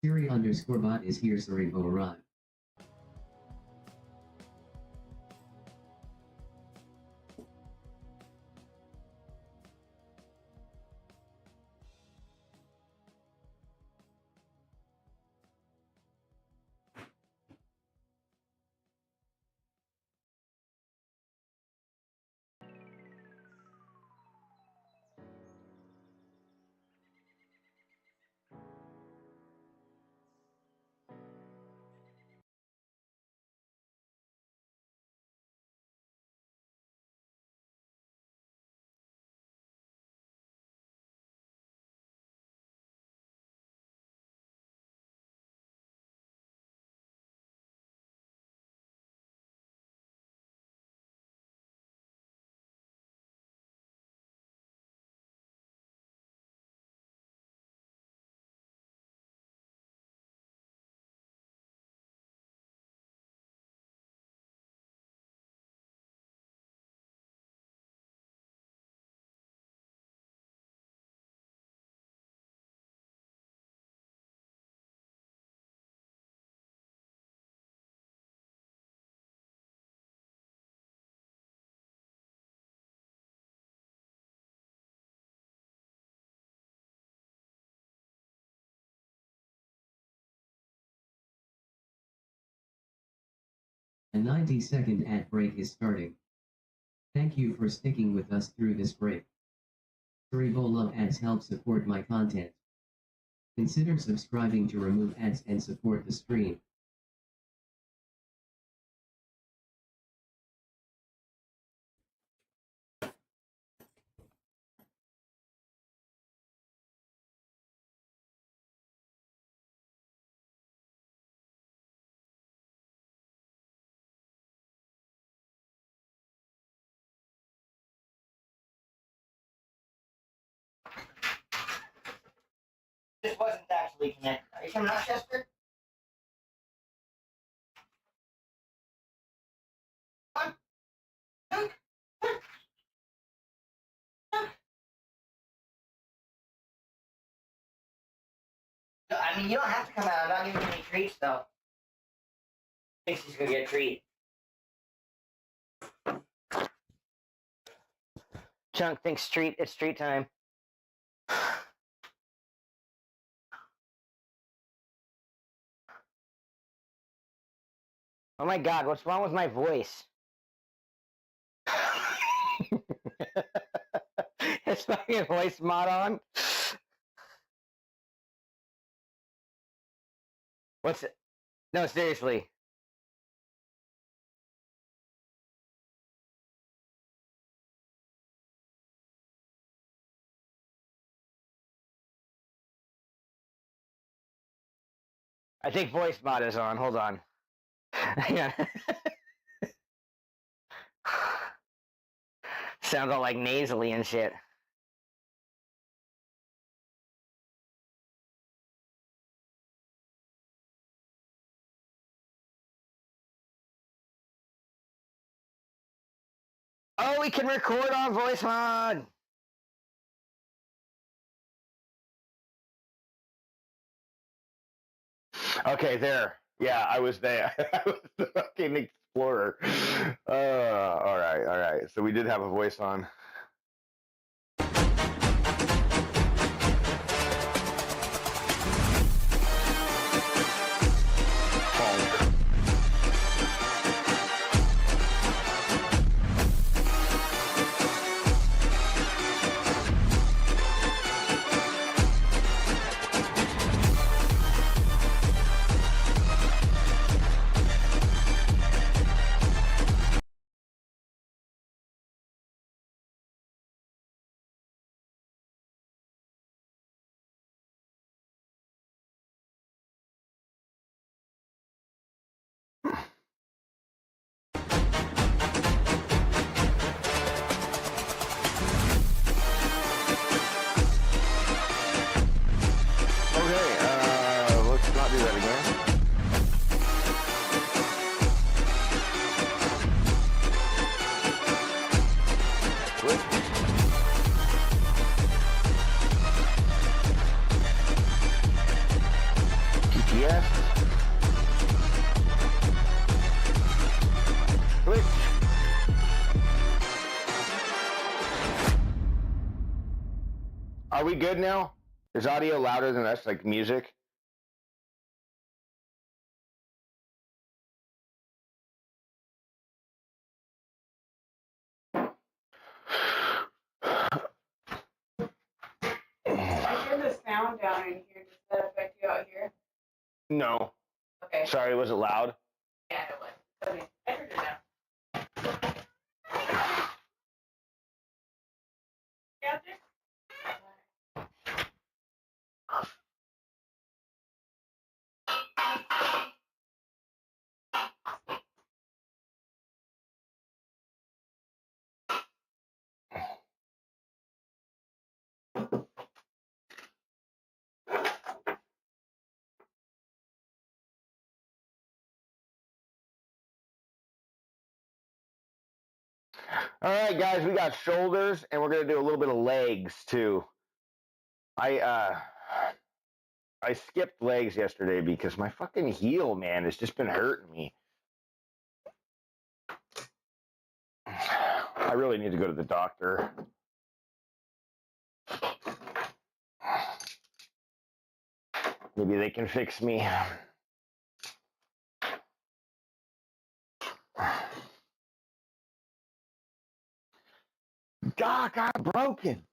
Siri_bot is here. Cerebro arrived. A 90-second ad break is starting. Thank you for sticking with us through this break. Cerebro ads help support my content. Consider subscribing to remove ads and support the stream. This wasn't actually connected. Are you coming out, Chester? I mean, you don't have to come out. I'm not giving you any treats, though. I think she's gonna get a treat. Chunk thinks it's treat time. Oh my God, what's wrong with my voice? Is fucking voice mod on? What's it? No, seriously. I think voice mod is on. Hold on. Yeah. Sounds all like nasally and shit. Oh, we can record on voice mod. Okay, there. Yeah, I was there. I was the fucking explorer. All right, all right. So we did have a voice on. Yes. Switch. Are we good now? Is audio louder than us, like music? I hear the sound down in here. Does that affect you out here? No. Okay. Sorry, was it loud? Yeah, it was. Okay, I heard it now. You out there? All right, guys, we got shoulders, and we're gonna do a little bit of legs too. I skipped legs yesterday because my fucking heel, man, has just been hurting me. I really need to go to the doctor. Maybe they can fix me. Doc, I'm broken.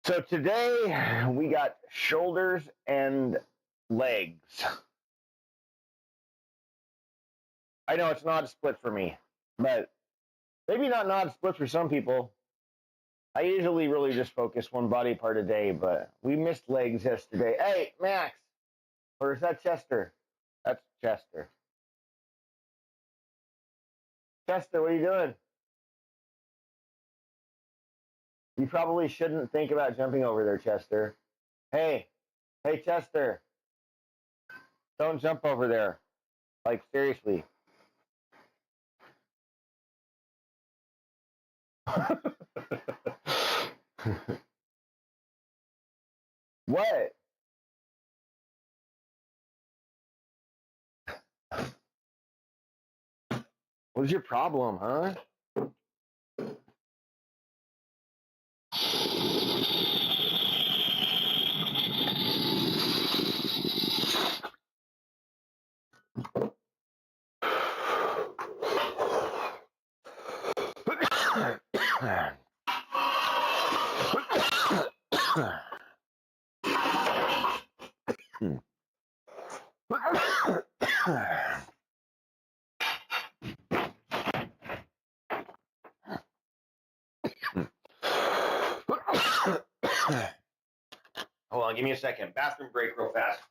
So today we got shoulders and legs. I know it's not a split for me, but maybe not a split for some people. I usually really just focus one body part a day, but we missed legs yesterday. Hey, Max, or is that Chester? That's Chester. Chester, what are you doing? You probably shouldn't think about jumping over there, Chester. Hey, Chester, don't jump over there. Like, seriously. What? What's your problem, huh? Hold on, give me a second. Bathroom break real fast.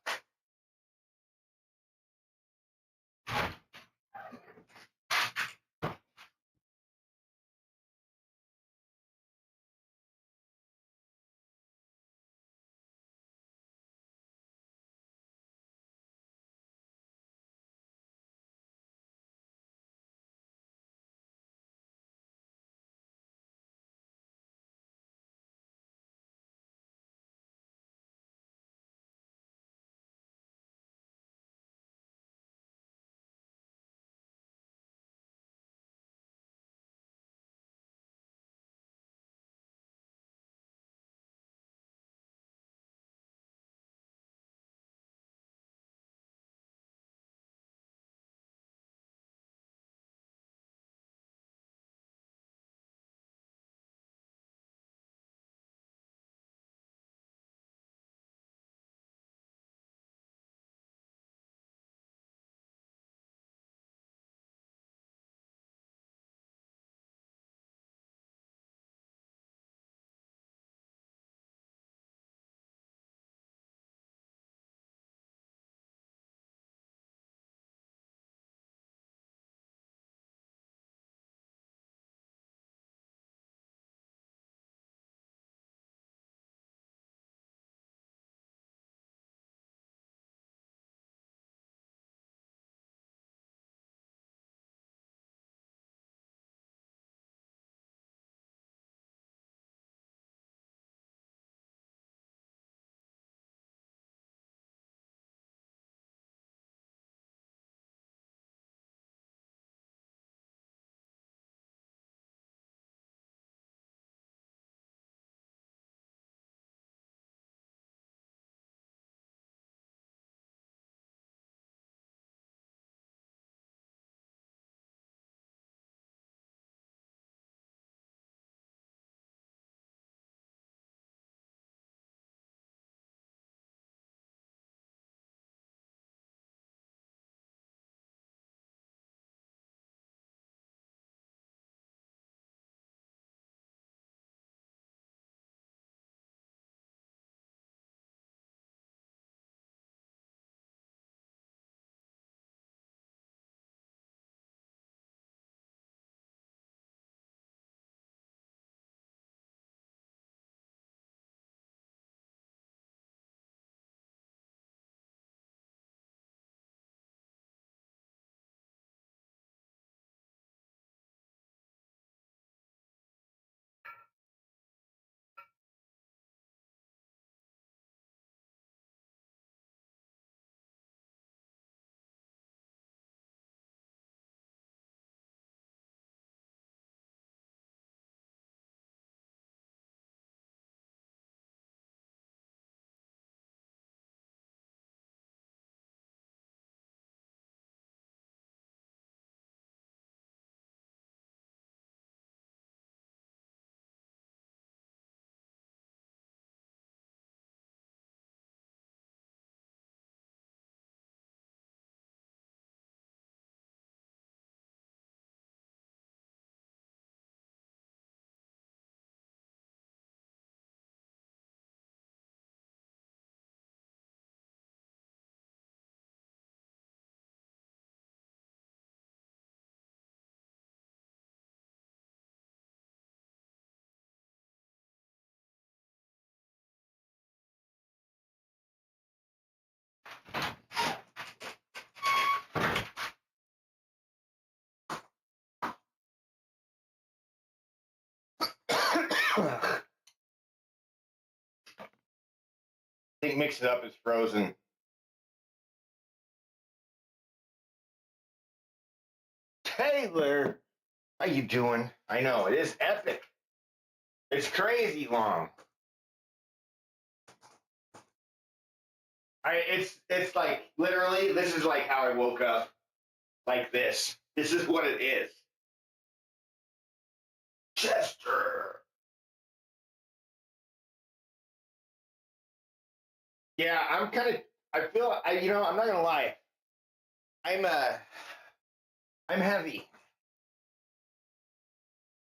I think Mix It Up is frozen. Taylor, how you doing? I know, it is epic. It's crazy long. It's like literally this is like how I woke up like this. This is what it is. Chester. Yeah, I feel I'm not gonna lie. I'm I'm heavy.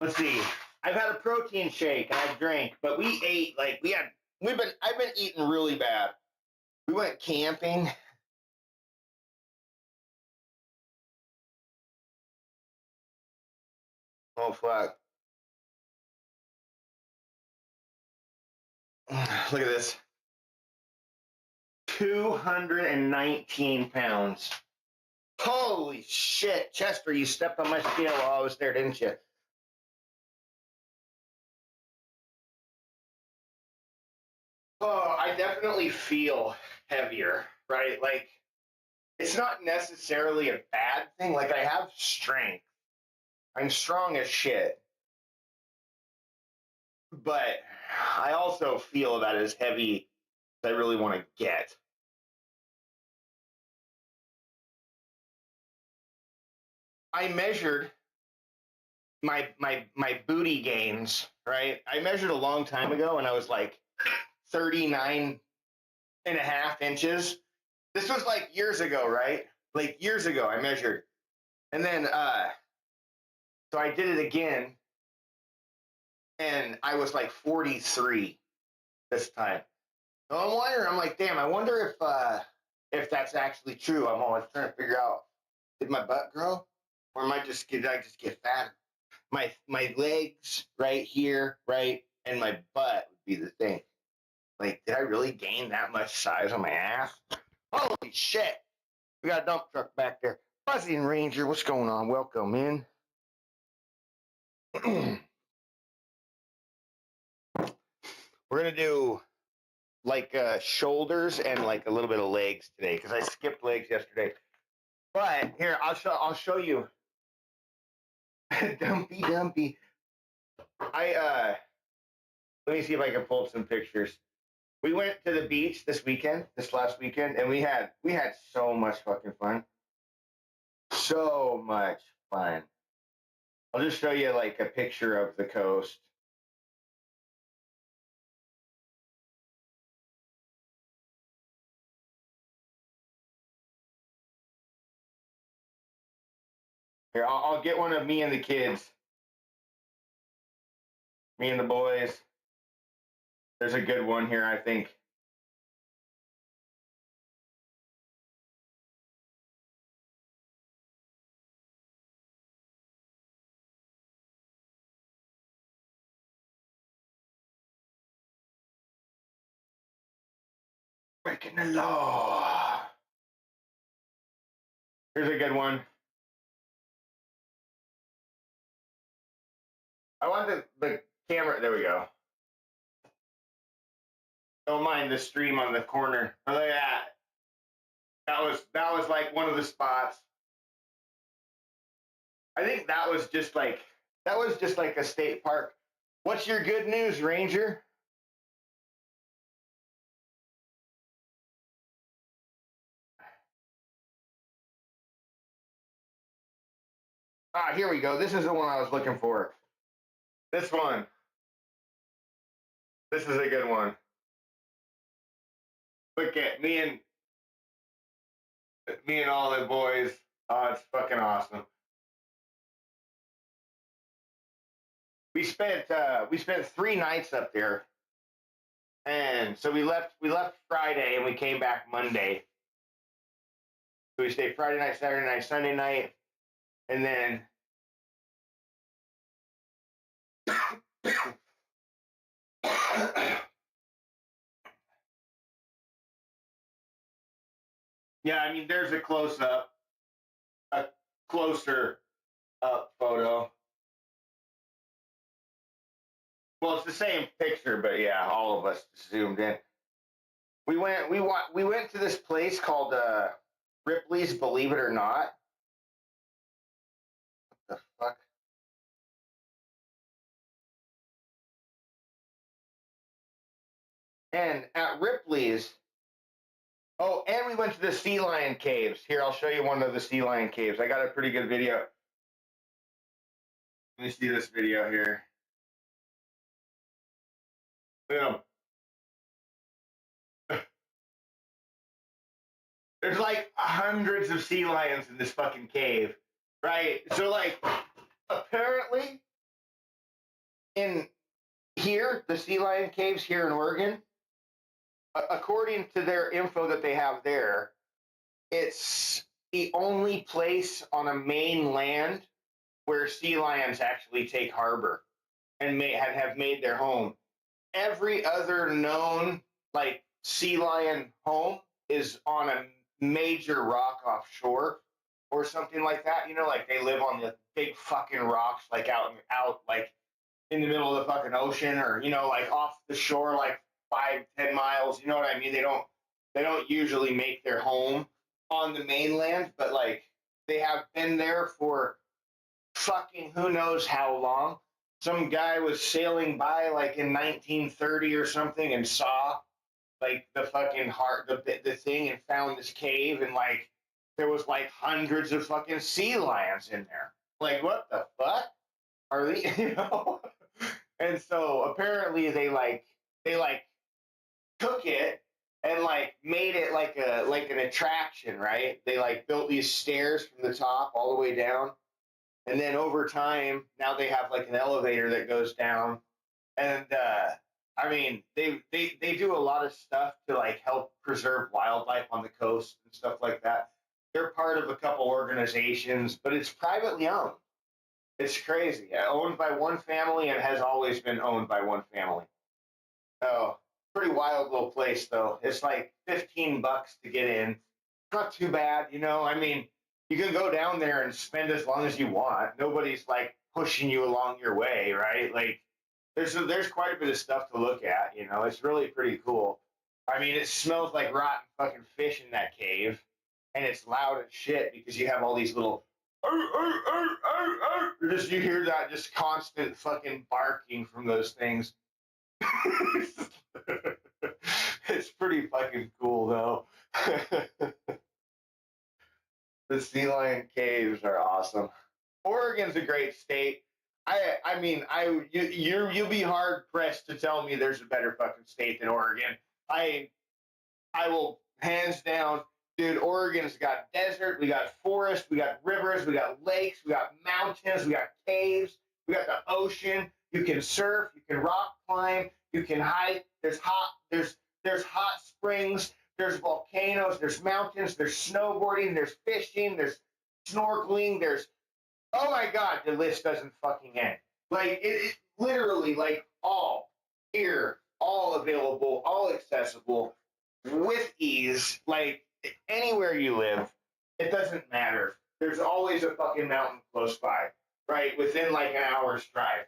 Let's see. I've had a protein shake and I drank, but we ate like I've been eating really bad. We went camping. Oh fuck. Look at this. 219 pounds. Holy shit, Chester, you stepped on my scale while I was there, didn't you? Oh, I definitely feel heavier, right? Like, it's not necessarily a bad thing. Like, I have strength. I'm strong as shit. But I also feel about as heavy as I really want to get. I measured my booty gains, right? I measured a long time ago and I was like 39 and a half inches. This was like years ago, right? Like years ago I measured. And then so I did it again and I was like 43 this time. So I'm wondering, I'm like, damn, I wonder if that's actually true. I'm always trying to figure out, did my butt grow? Or did I just get fatter? My legs right here, right, and my butt would be the thing. Like, did I really gain that much size on my ass? Holy shit! We got a dump truck back there. Fuzzy and Ranger, what's going on? Welcome in. We're gonna do like shoulders and like a little bit of legs today because I skipped legs yesterday. But here, I'll show you. Dumpy. Let me see if I can pull up some pictures. We went to the beach this last weekend, and we had so much fucking fun. So much fun. I'll just show you like a picture of the coast. Here, I'll get one of me and the kids, me and the boys. There's a good one here, I think. Breaking the law. Here's a good one. I want the camera. There we go. Don't mind the stream on the corner. Oh, look at that. That was like one of the spots. I think that was just like a state park. What's your good news, Ranger? Ah, here we go. This is the one I was looking for. This one. This is a good one. Look at me and all the boys. Oh, it's fucking awesome. We spent 3 nights up there, and so we left Friday and we came back Monday. So we stayed Friday night, Saturday night, Sunday night, and then yeah, I mean, there's a closer up photo. Well, it's the same picture, but yeah, all of us zoomed in. We went to this place called Ripley's, believe it or not. What the fuck? And at Ripley's, oh, and we went to the sea lion caves. Here, I'll show you one of the sea lion caves. I got a pretty good video. Let me see this video here. Boom. There's like hundreds of sea lions in this fucking cave, right? So, like, apparently, in here, the sea lion caves here in Oregon, according to their info that they have there, it's the only place on a main land where sea lions actually take harbor and have made their home. Every other known like sea lion home is on a major rock offshore or something like that. You know, like they live on the big fucking rocks, like out like in the middle of the fucking ocean, or you know, like off the shore, like 5-10 miles. You know what I mean? They don't usually make their home on the mainland, but like they have been there for fucking who knows how long. Some guy was sailing by like in 1930 or something and saw like the fucking heart, the thing, and found this cave, and like there was like hundreds of fucking sea lions in there. Like, what the fuck are they? You know? And so apparently they took it and like made it like an attraction, right? They like built these stairs from the top all the way down, and then over time, now they have like an elevator that goes down. And I mean, they do a lot of stuff to like help preserve wildlife on the coast and stuff like that. They're part of a couple organizations, but it's privately owned. It's crazy. Owned by one family and has always been owned by one family. Oh, pretty wild little place though. It's like $15 to get in. Not too bad, you know. I mean, you can go down there and spend as long as you want. Nobody's like pushing you along your way, right? Like there's quite a bit of stuff to look at, you know. It's really pretty cool. I mean, it smells like rotten fucking fish in that cave, and it's loud as shit because you have all these little just you hear that just constant fucking barking from those things. It's pretty fucking cool though. The sea lion caves are awesome. Oregon's a great state. I mean you'll be hard pressed to tell me there's a better fucking state than Oregon. I will hands down, dude. Oregon's got desert, we got forest, we got rivers, we got lakes, we got mountains, we got caves, we got the ocean. You can surf, you can rock climb, you can hike. There's hot springs, there's volcanoes, there's mountains, there's snowboarding, there's fishing, there's snorkeling, there's oh my god, the list doesn't fucking end. Like it literally like all here, all available, all accessible with ease. Like anywhere you live, it doesn't matter. There's always a fucking mountain close by, right? Within like an hour's drive.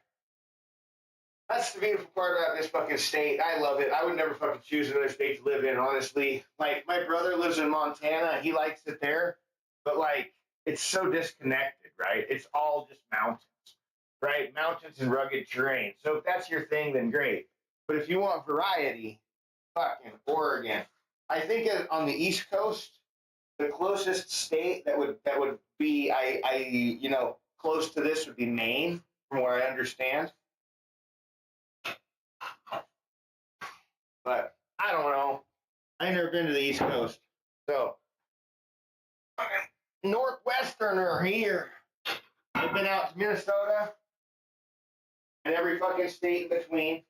That's the beautiful part about this fucking state. I love it. I would never fucking choose another state to live in, honestly. Like, my brother lives in Montana. He likes it there. But, like, it's so disconnected, right? It's all just mountains, right? Mountains and rugged terrain. So if that's your thing, then great. But if you want variety, fucking Oregon. I think on the East Coast, the closest state that would be, close to this would be Maine, from where I understand. But I don't know. I ain't never been to the East Coast. So, Northwesterner here. I've been out to Minnesota and every fucking state in between,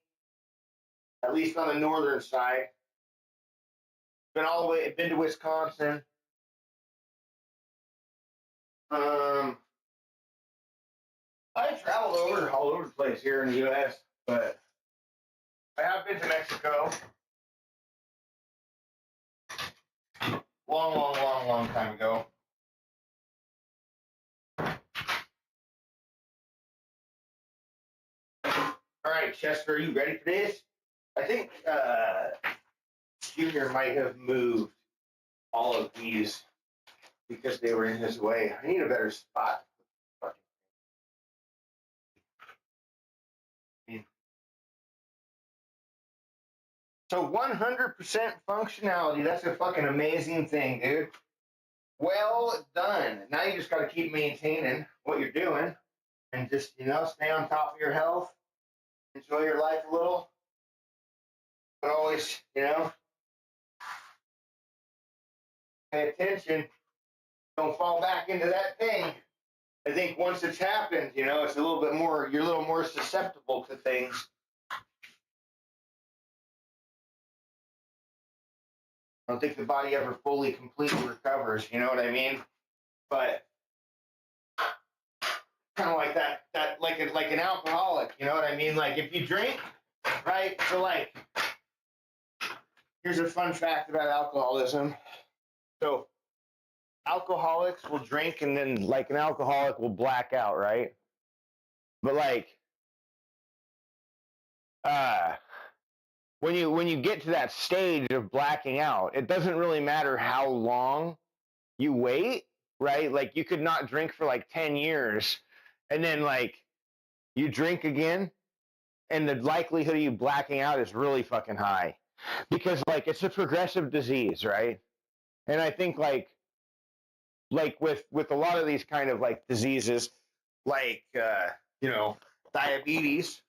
at least on the northern side. Been to Wisconsin. I traveled all over the place here in the U.S., but I have been to Mexico. Long time ago. All right, right, Chester, are you ready for this? I think Junior might have moved all of these because they were in his way. I need a better spot. So 100% functionality. That's a fucking amazing thing, dude. Well done. Now you just got to keep maintaining what you're doing and just, stay on top of your health. Enjoy your life a little. But always, pay attention. Don't fall back into that thing. I think once it's happened, it's a little bit more, you're a little more susceptible to things. I don't think the body ever fully, completely recovers, you know what I mean? But kind of like that like an alcoholic, you know what I mean? Like if you drink, right? So like, here's a fun fact about alcoholism. So alcoholics will drink and then like an alcoholic will black out, right? But like when you get to that stage of blacking out, it doesn't really matter how long you wait, right? Like you could not drink for like 10 years and then like you drink again and the likelihood of you blacking out is really fucking high because like it's a progressive disease, right? And I think like with a lot of these kind of like diseases, like diabetes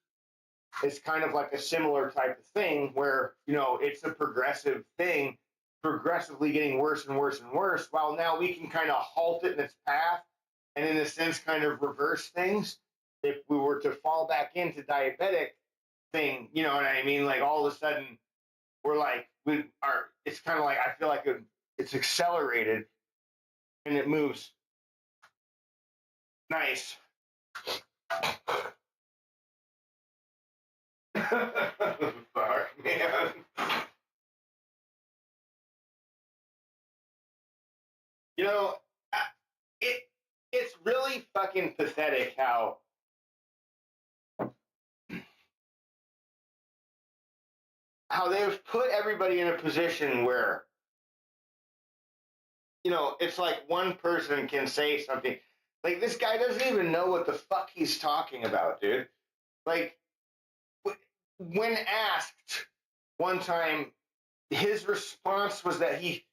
is kind of like a similar type of thing where it's a progressive thing, progressively getting worse and worse and worse. While now we can kind of halt it in its path, and in a sense, kind of reverse things. If we were to fall back into diabetic thing, you know what I mean? Like all of a sudden, we're like It's kind of like I feel like it's accelerated and it moves nice. Fuck, man. It's really fucking pathetic how they've put everybody in a position where it's like one person can say something. Like this guy doesn't even know what the fuck he's talking about, dude. Like when asked one time, his response was that he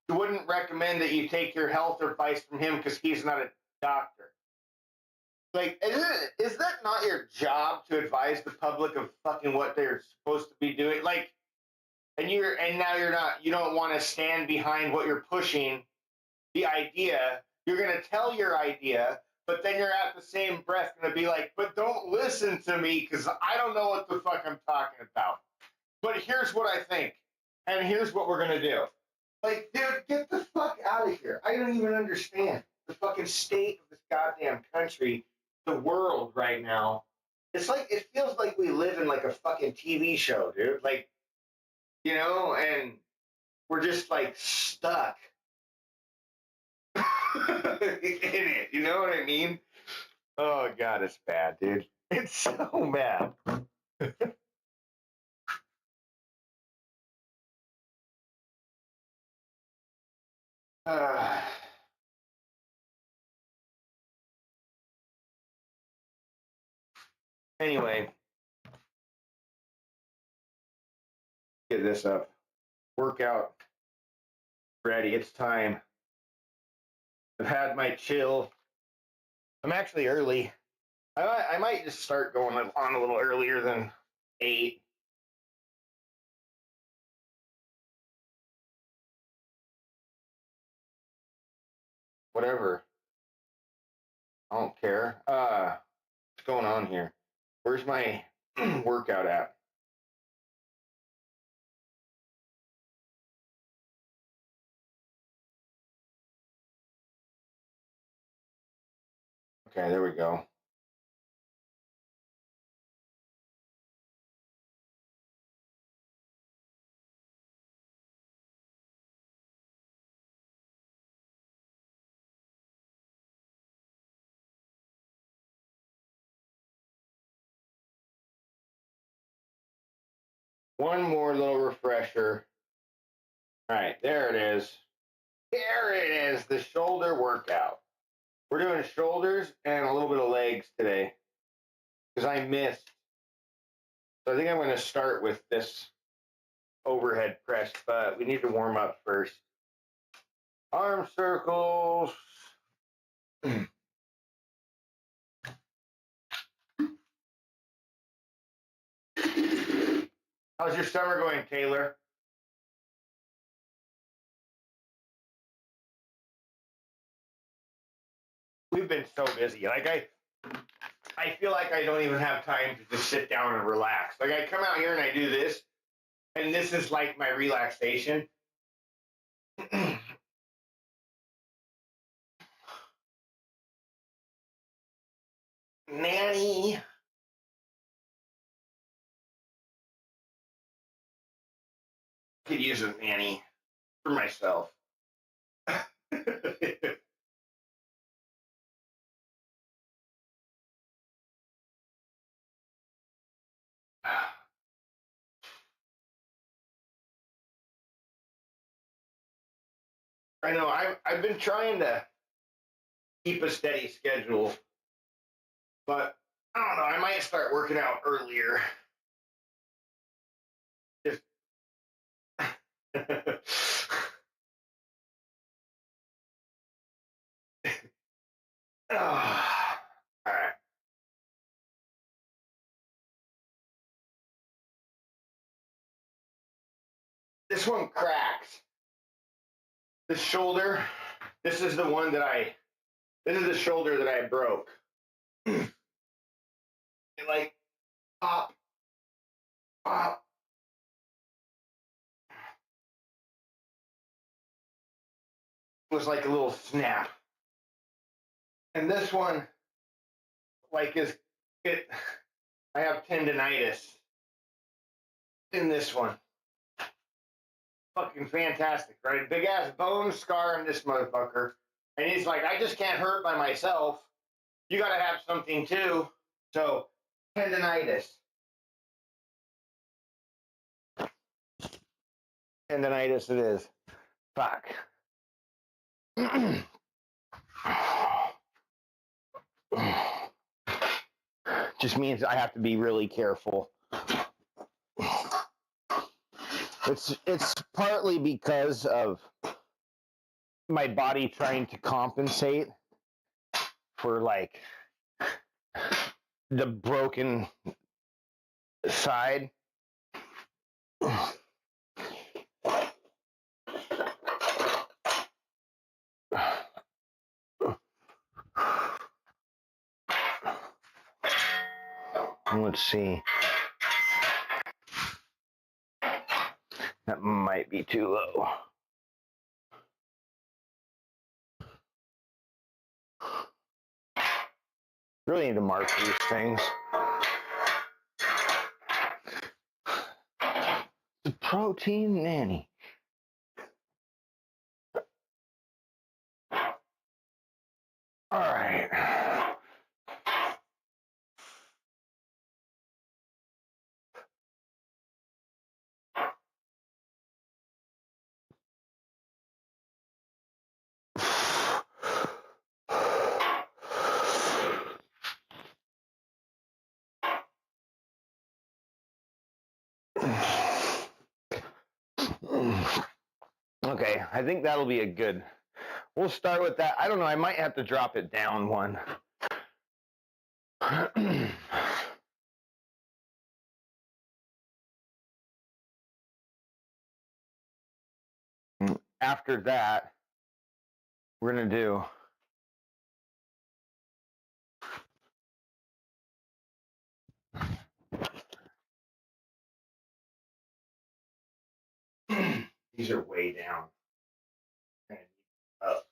wouldn't recommend that you take your health advice from him because he's not a doctor. Like, is that not your job to advise the public of fucking what they're supposed to be doing? Like, and now you don't want to stand behind what you're pushing, the idea. You're going to tell your idea, but then you're at the same breath going to be like, but don't listen to me because I don't know what the fuck I'm talking about. But here's what I think, and here's what we're going to do. Like, dude, get the fuck out of here. I don't even understand the fucking state of this goddamn country, the world right now. It's like, it feels like we live in like a fucking TV show, dude. Like, and we're just like stuck in it. You know what I mean? Oh, God, it's bad, dude. It's so bad. Anyway, get this up. Workout ready. It's time. I've had my chill. I'm actually early. I might just start going on a little earlier than 8. Whatever. I don't care. What's going on here? Where's my workout app? Okay, there we go. One more little refresher. All right, there it is. There it is, the shoulder workout. We're doing shoulders and a little bit of legs today because I missed. So I think I'm going to start with this overhead press, but we need to warm up first. Arm circles. How's your summer going, Taylor? We've been so busy. Like I feel like I don't even have time to just sit down and relax. Like I come out here and I do this, and this is like my relaxation. Nanny. Could use a nanny for myself. I know I've been trying to keep a steady schedule, but I don't know. I might start working out earlier. Just all right. This one cracks. The shoulder. This is the one that This is the shoulder that I broke. It like pop, pop. It was like a little snap. And this one, like, is it. I have tendonitis in this one. Fucking fantastic, right? Big ass bone scar in this motherfucker. And he's like, I just can't hurt by myself. You got to have something too. So, tendonitis. Tendonitis it is. Fuck. Just means I have to be really careful. It's partly because of my body trying to compensate for like the broken side. Let's see. That might be too low. Really need to mark these things. The protein nanny. All right. Okay, I think that'll be a good. We'll start with that. I don't know. I might have to drop it down one. After that, we're going to do these are way down. Up.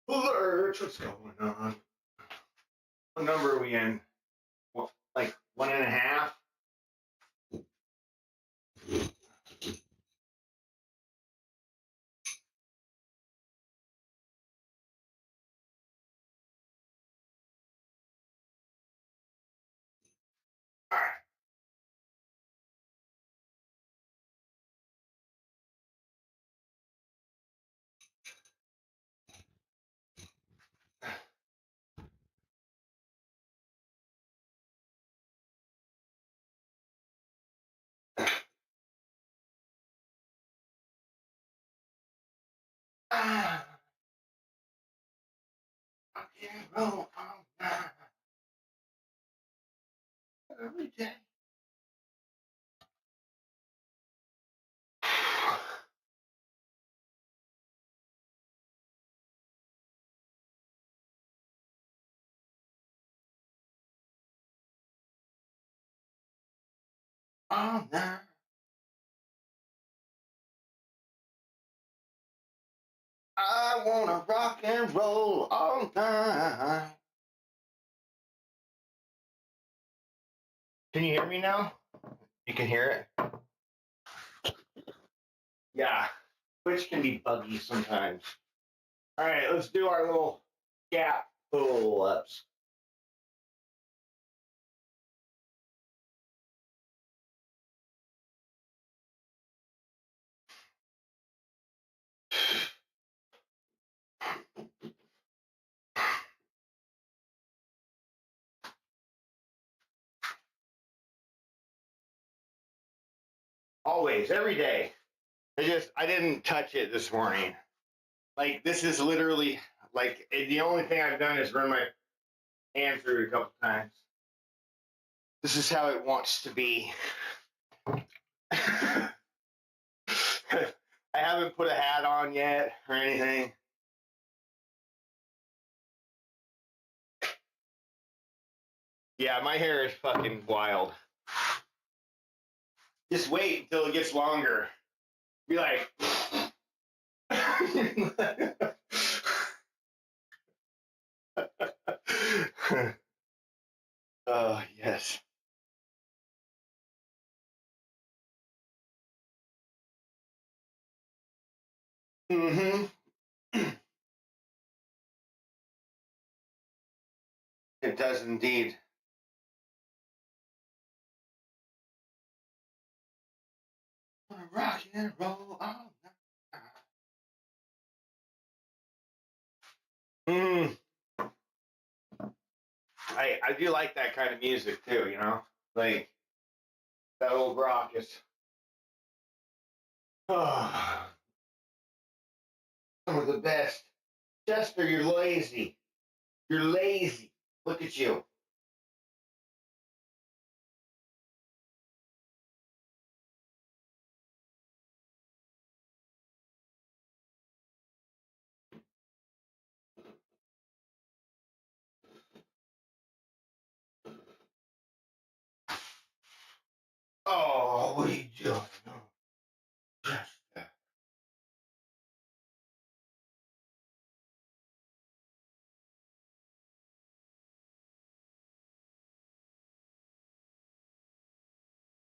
Lurch, what's going on? What number are we in? What, like 1.5? All right. Ah, I can't roll all night, every day. All night. I wanna rock and roll all night. Can you hear me now? You can hear it? Yeah. Which can be buggy sometimes. All right, let's do our little gap pull-ups. Always, every day. I didn't touch it this morning. Like, this is literally, like, the only thing I've done is run my hand through it a couple times. This is how it wants to be. I haven't put a hat on yet or anything. Yeah, my hair is fucking wild. Just wait until it gets longer. Be like, oh, yes. Mm-hmm. It does indeed. Rock and roll all night. I do like that kind of music too, you know? Like that old rock is oh, some of the best. Chester, you're lazy. You're lazy. Look at you. Oh, what are you doing? Oh, Chester.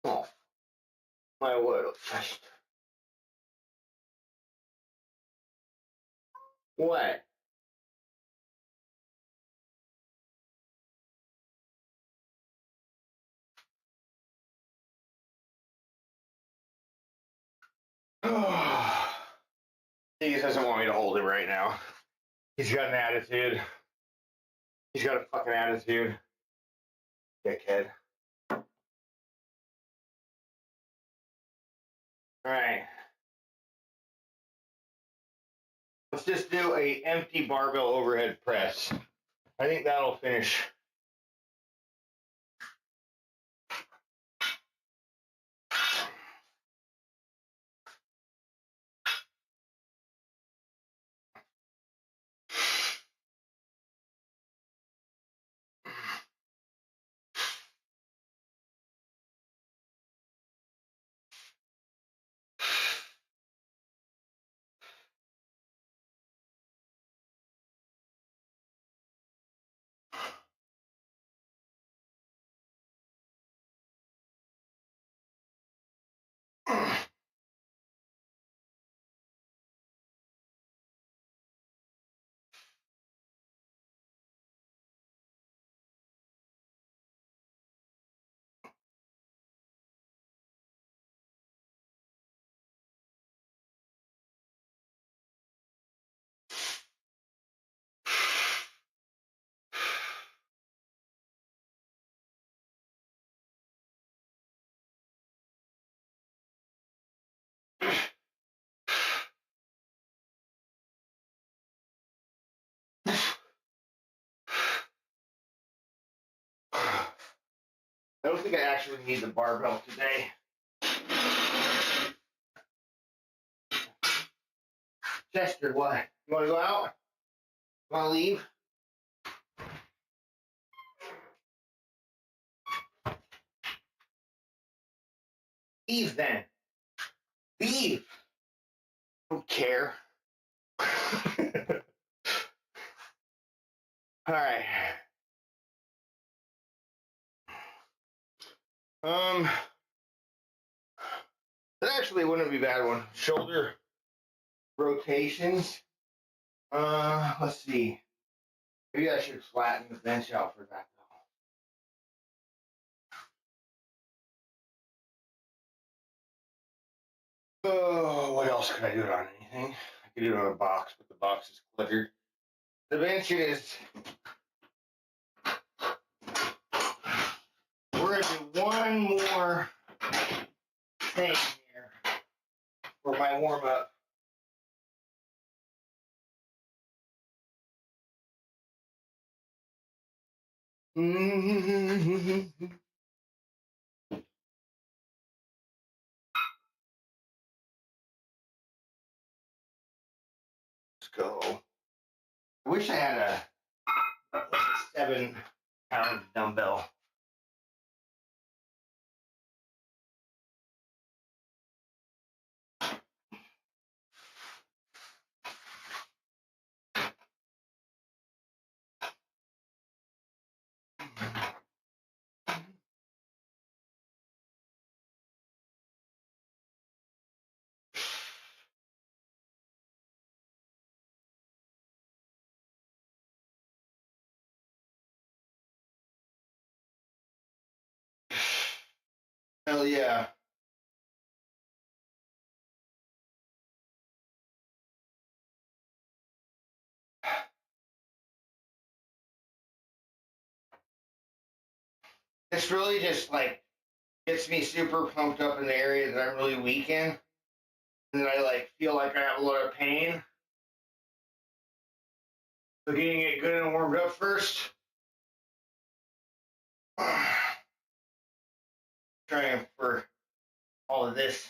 Oh, my word, Chester. What? Oh, he just doesn't want me to hold him right now. He's got an attitude. He's got a fucking attitude. Dickhead. All right. Let's just do a empty barbell overhead press. I think that'll finish. I don't think I actually need the barbell today. Chester, what? You want to go out? You want to leave? Leave then. Leave. I don't care. All right. That actually wouldn't be a bad one. Shoulder rotations. Let's see. Maybe I should flatten the bench out for that. Oh, what else could I do it on? Anything? I could do it on a box, but the box is cluttered. The bench is. We're gonna do one more thing here for my warm up. Let's go. I wish I had a 7-pound dumbbell. Hell yeah. This really just like gets me super pumped up in the area that I'm really weak in. And then I like feel like I have a lot of pain. So getting it good and warmed up first. Trying for all of this.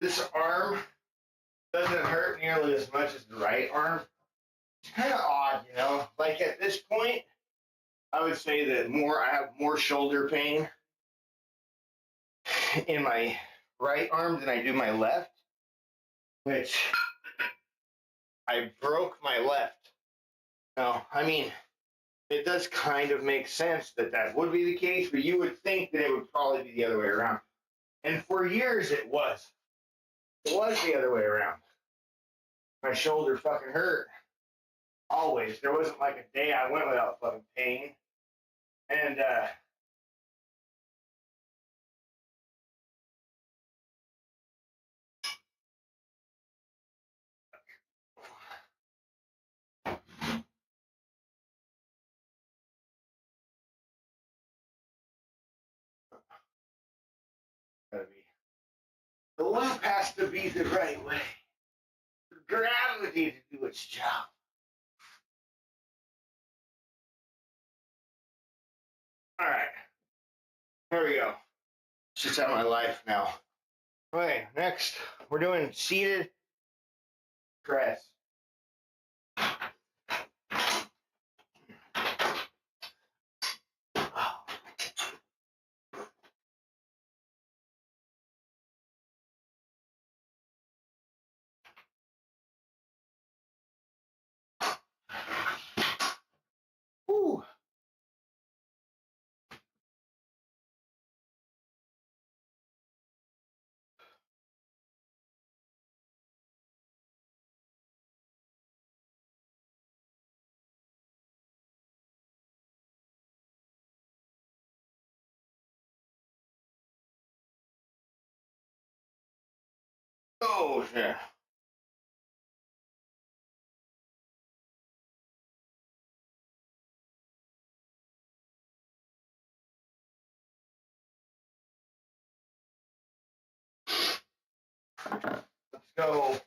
This arm doesn't hurt nearly as much as the right arm. It's kind of odd, you know. Like at this point, I would say that I have more shoulder pain in my right arm than I do my left, which I broke my left. Now, I mean, it does kind of make sense that that would be the case, but you would think that it would probably be the other way around. And for years, it was. It was the other way around. My shoulder fucking hurt. Always. There wasn't like a day I went without fucking pain. And gotta be. The loop has to be the right way. For gravity to do its job. All right. There we go. It's out of my life now. Okay, next we're doing seated press. Oh, shit. Let's go.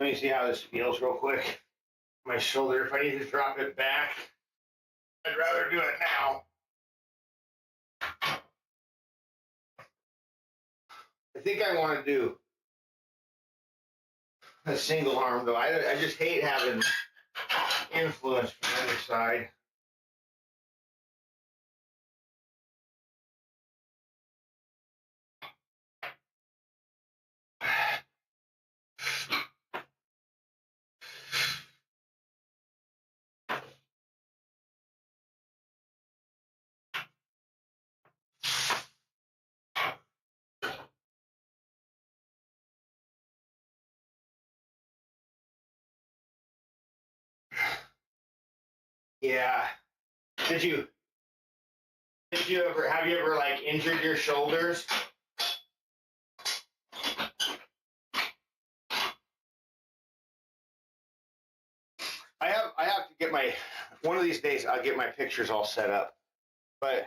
Let me see how this feels real quick. My shoulder, if I need to drop it back, I'd rather do it now. I think I want to do a single arm, though. I just hate having influence from the other side. Yeah. Did you have you ever like injured your shoulders? I have to get my one of these days I'll get my pictures all set up. But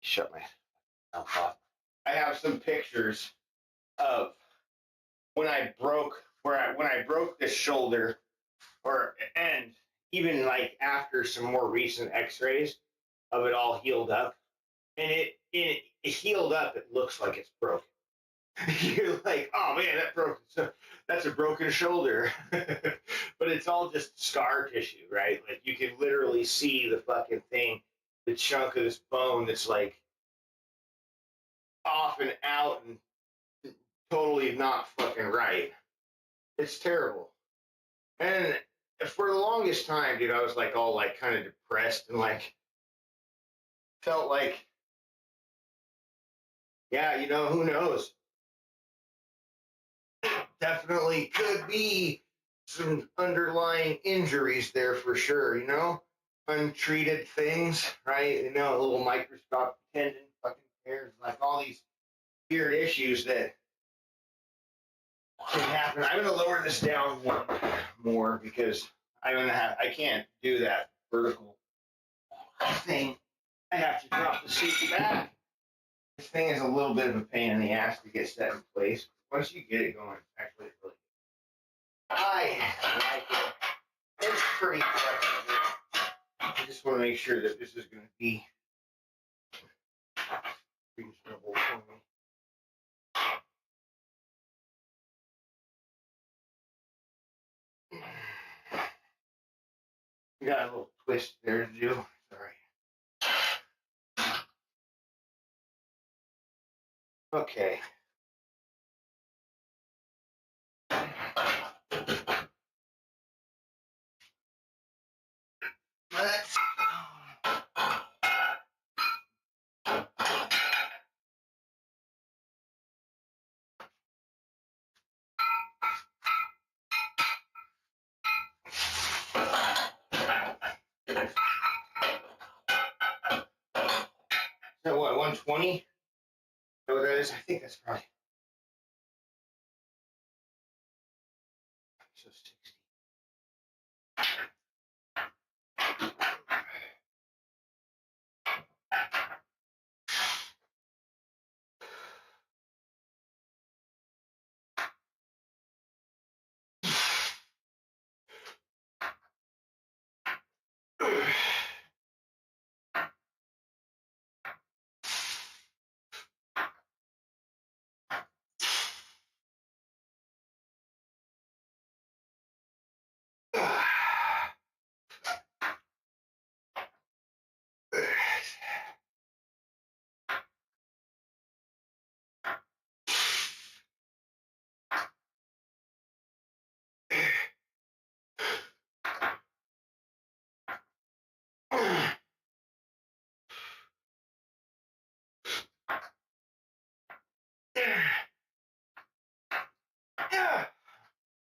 shut my mouth off. I have some pictures of when I broke when I broke this shoulder and even like after some more recent x-rays of it all healed up. And it healed up, it looks like it's broken. You're like, oh man, that's a broken shoulder. But it's all just scar tissue, right? Like you can literally see the fucking thing, the chunk of this bone that's like off and out and totally not fucking right. It's terrible. And for the longest time, dude, I was like all like kind of depressed and like felt like, yeah, who knows? Definitely could be some underlying injuries there for sure, untreated things, right? A little microscopic tendon fucking tears, like all these weird issues that can happen. I'm gonna lower this down one more because I can't do that vertical thing. I have to drop the seat back. This thing is a little bit of a pain in the ass to get set in place. Once you get it going, actually, it's really good. I like it. It's pretty flexible. I just want to make sure that this is going to be reasonable for me. You got a little twist there, Jill. Sorry. Okay. Let's. So what, 120? Is that what that is? I think that's probably. So 60.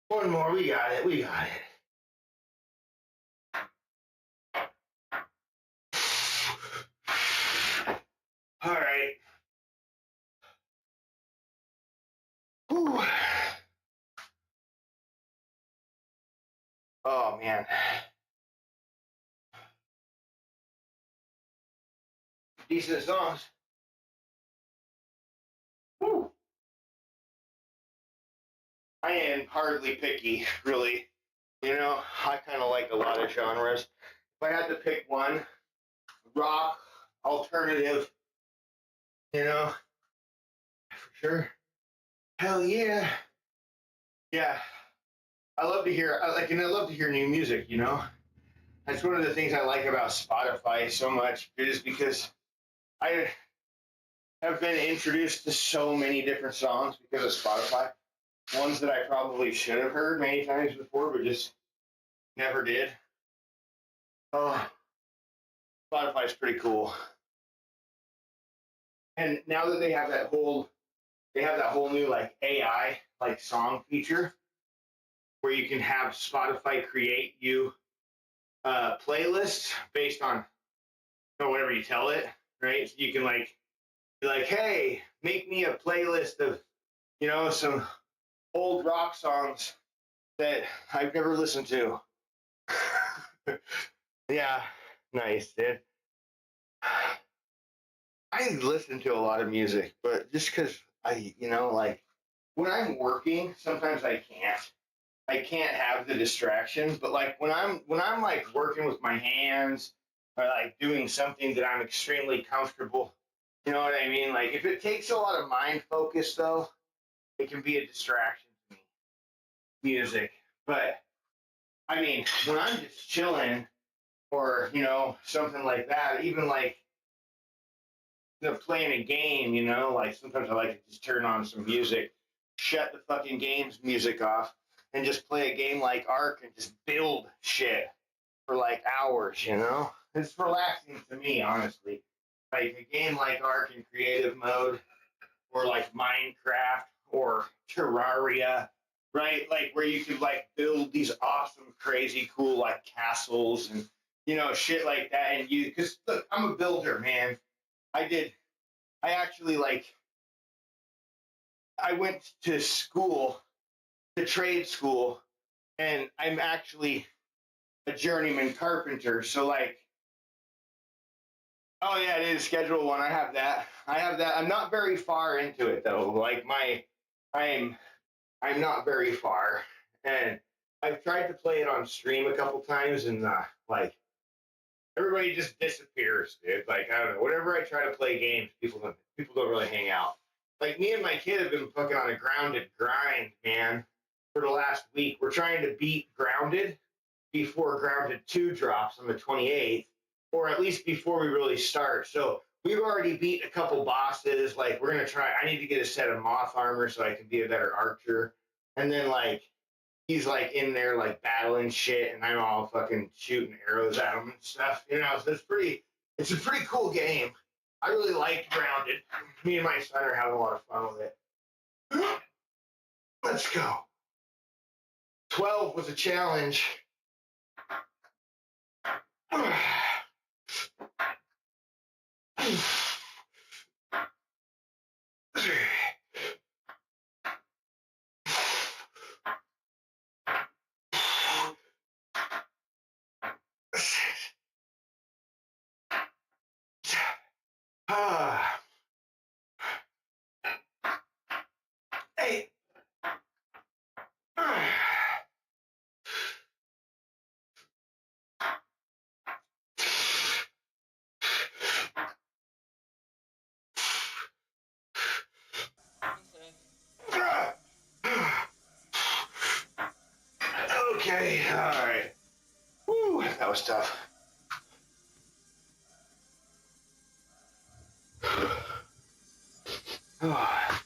One more. We got it. We got it. All right. Whew. Oh, man. Decent songs. Whew. I am hardly picky, really. You know, I kind of like a lot of genres. If I had to pick one, rock, alternative, you know, for sure. Hell yeah. Yeah. I love to hear, and I love to hear new music, you know? That's one of the things I like about Spotify so much, is because I have been introduced to so many different songs because of Spotify. Ones that I probably should have heard many times before, but just never did. Oh, Spotify's pretty cool. And now that they have that whole new like AI like song feature where you can have Spotify create you playlists based on whatever you tell it, right? So you can like be like, hey, make me a playlist of some old rock songs that I've never listened to. Yeah, nice, dude. I listen to a lot of music, but just because like when I'm working, sometimes I can't have the distraction. But like when I'm like working with my hands or like doing something that I'm extremely comfortable, you know what I mean? Like if it takes a lot of mind focus though, it can be a distraction to me, music. But I mean, when I'm just chilling or something like that, even like playing a game, like sometimes I like to just turn on some music, shut the fucking game's music off, and just play a game like Ark and just build shit for like hours, It's relaxing to me, honestly. Like a game like Ark in creative mode, or like Minecraft or Terraria, right? Like where you could like build these awesome, crazy, cool like castles and shit like that. And because look, I'm a builder, man. I did. I actually like. I went to school, to trade school, and I'm actually a journeyman carpenter. So like, oh yeah, it is Schedule 1. I have that. I have that. I'm not very far into it though. Like I'm I'm not very far, and I've tried to play it on stream a couple times, and like everybody just disappears, dude. Like I don't know. Whenever I try to play games, people don't really hang out. Like me and my kid have been fucking on a grounded grind, man, for the last week. We're trying to beat grounded before grounded 2 drops on the 28th, or at least before we really start. So we've already beat a couple bosses. Like we're gonna try. I need to get a set of moth armor so I can be a better archer. And then like he's like in there like battling shit, and I'm all fucking shooting arrows at him and stuff. So it's a pretty cool game. I really like Grounded. Me and my son are having a lot of fun with it. Let's go. 12 was a challenge. Hey. Okay, all right. Woo, that was tough. Oh,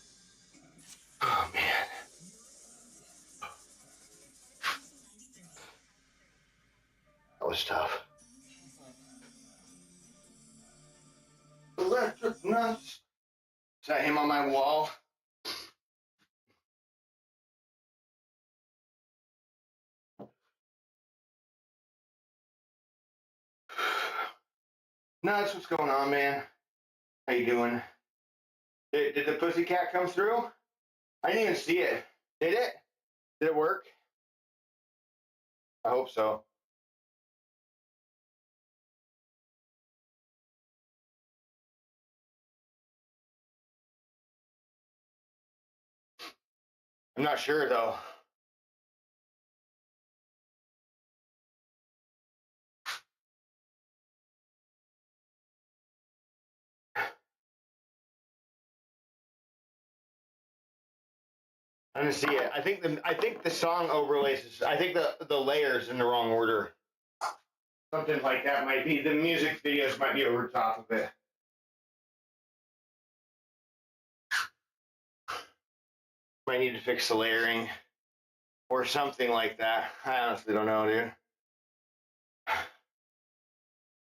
oh man. That was tough. Electric nuts. Is that him on my wall? Nuts, what's going on, man? How you doing? Did the pussycat come through? I didn't even see it. Did it? Did it work? I hope so. I'm not sure though. I didn't see it. I think the song overlays. I think the layers in the wrong order. Something like that might be. The music videos might be over top of it. Might need to fix the layering or something like that. I honestly don't know, dude.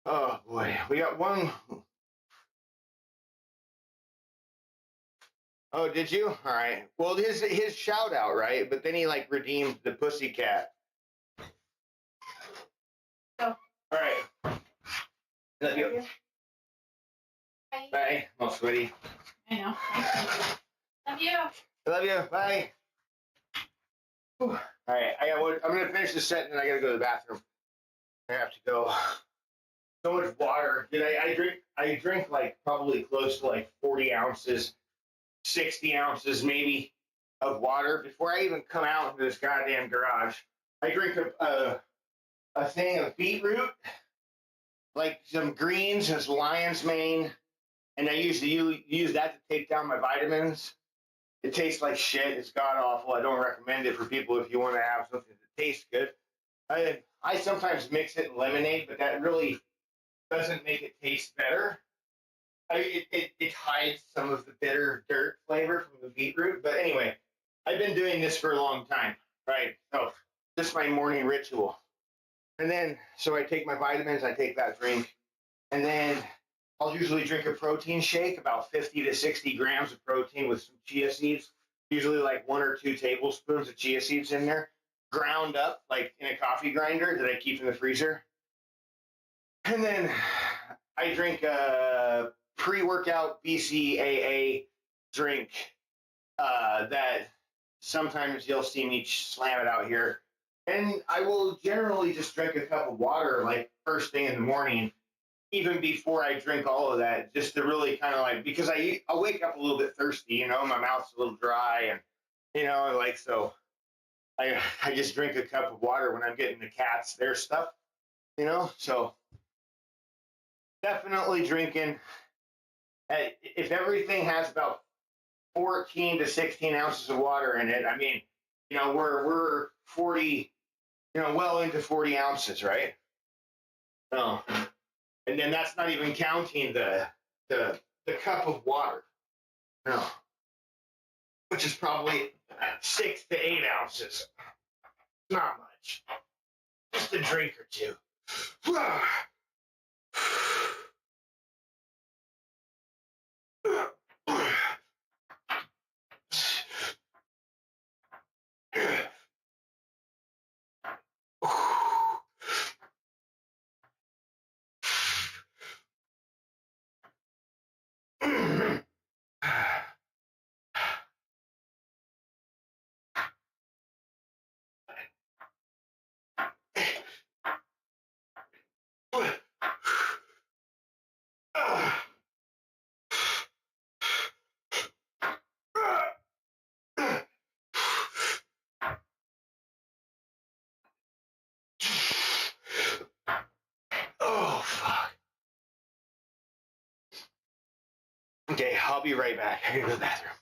Oh boy, we got one. Oh, did you? All right. Well, his shout out, right? But then he like redeemed the pussycat. Oh. All right. Love you. Bye. Bye. I'm all sweaty. I know. Love you. I love you. Bye. Whew. All right. I'm gonna finish the set and then I gotta go to the bathroom. I have to go. So much water. Dude, I drink like probably close to like 40 ounces, 60 ounces maybe of water before I even come out into this goddamn garage. I drink a thing of beetroot, like some greens, as lion's mane, and I usually use that to take down my vitamins. It tastes like shit. It's god awful. I don't recommend it for people if you want to have something that tastes good. I sometimes mix it in lemonade, but that really doesn't make it taste better. It hides some of the bitter dirt flavor from the beetroot. But anyway, I've been doing this for a long time, right? So this is my morning ritual. And then, so I take my vitamins, I take that drink, and then I'll usually drink a protein shake, about 50 to 60 grams of protein with some chia seeds, usually like 1 or 2 tablespoons of chia seeds in there, ground up like in a coffee grinder that I keep in the freezer. And then I drink a pre-workout BCAA drink that sometimes you'll see me slam it out here. And I will generally just drink a cup of water like first thing in the morning, even before I drink all of that, just to really kind of like, because I'll wake up a little bit thirsty, my mouth's a little dry and, like, so I just drink a cup of water when I'm getting the cats their stuff, so definitely drinking. If everything has about 14 to 16 ounces of water in it, I mean, we're 40, well into 40 ounces, right? Oh, and then that's not even counting the cup of water, no, which is probably 6 to 8 ounces. Not much, just a drink or two. Oh, fuck. Okay, I'll be right back. I gotta go to the bathroom.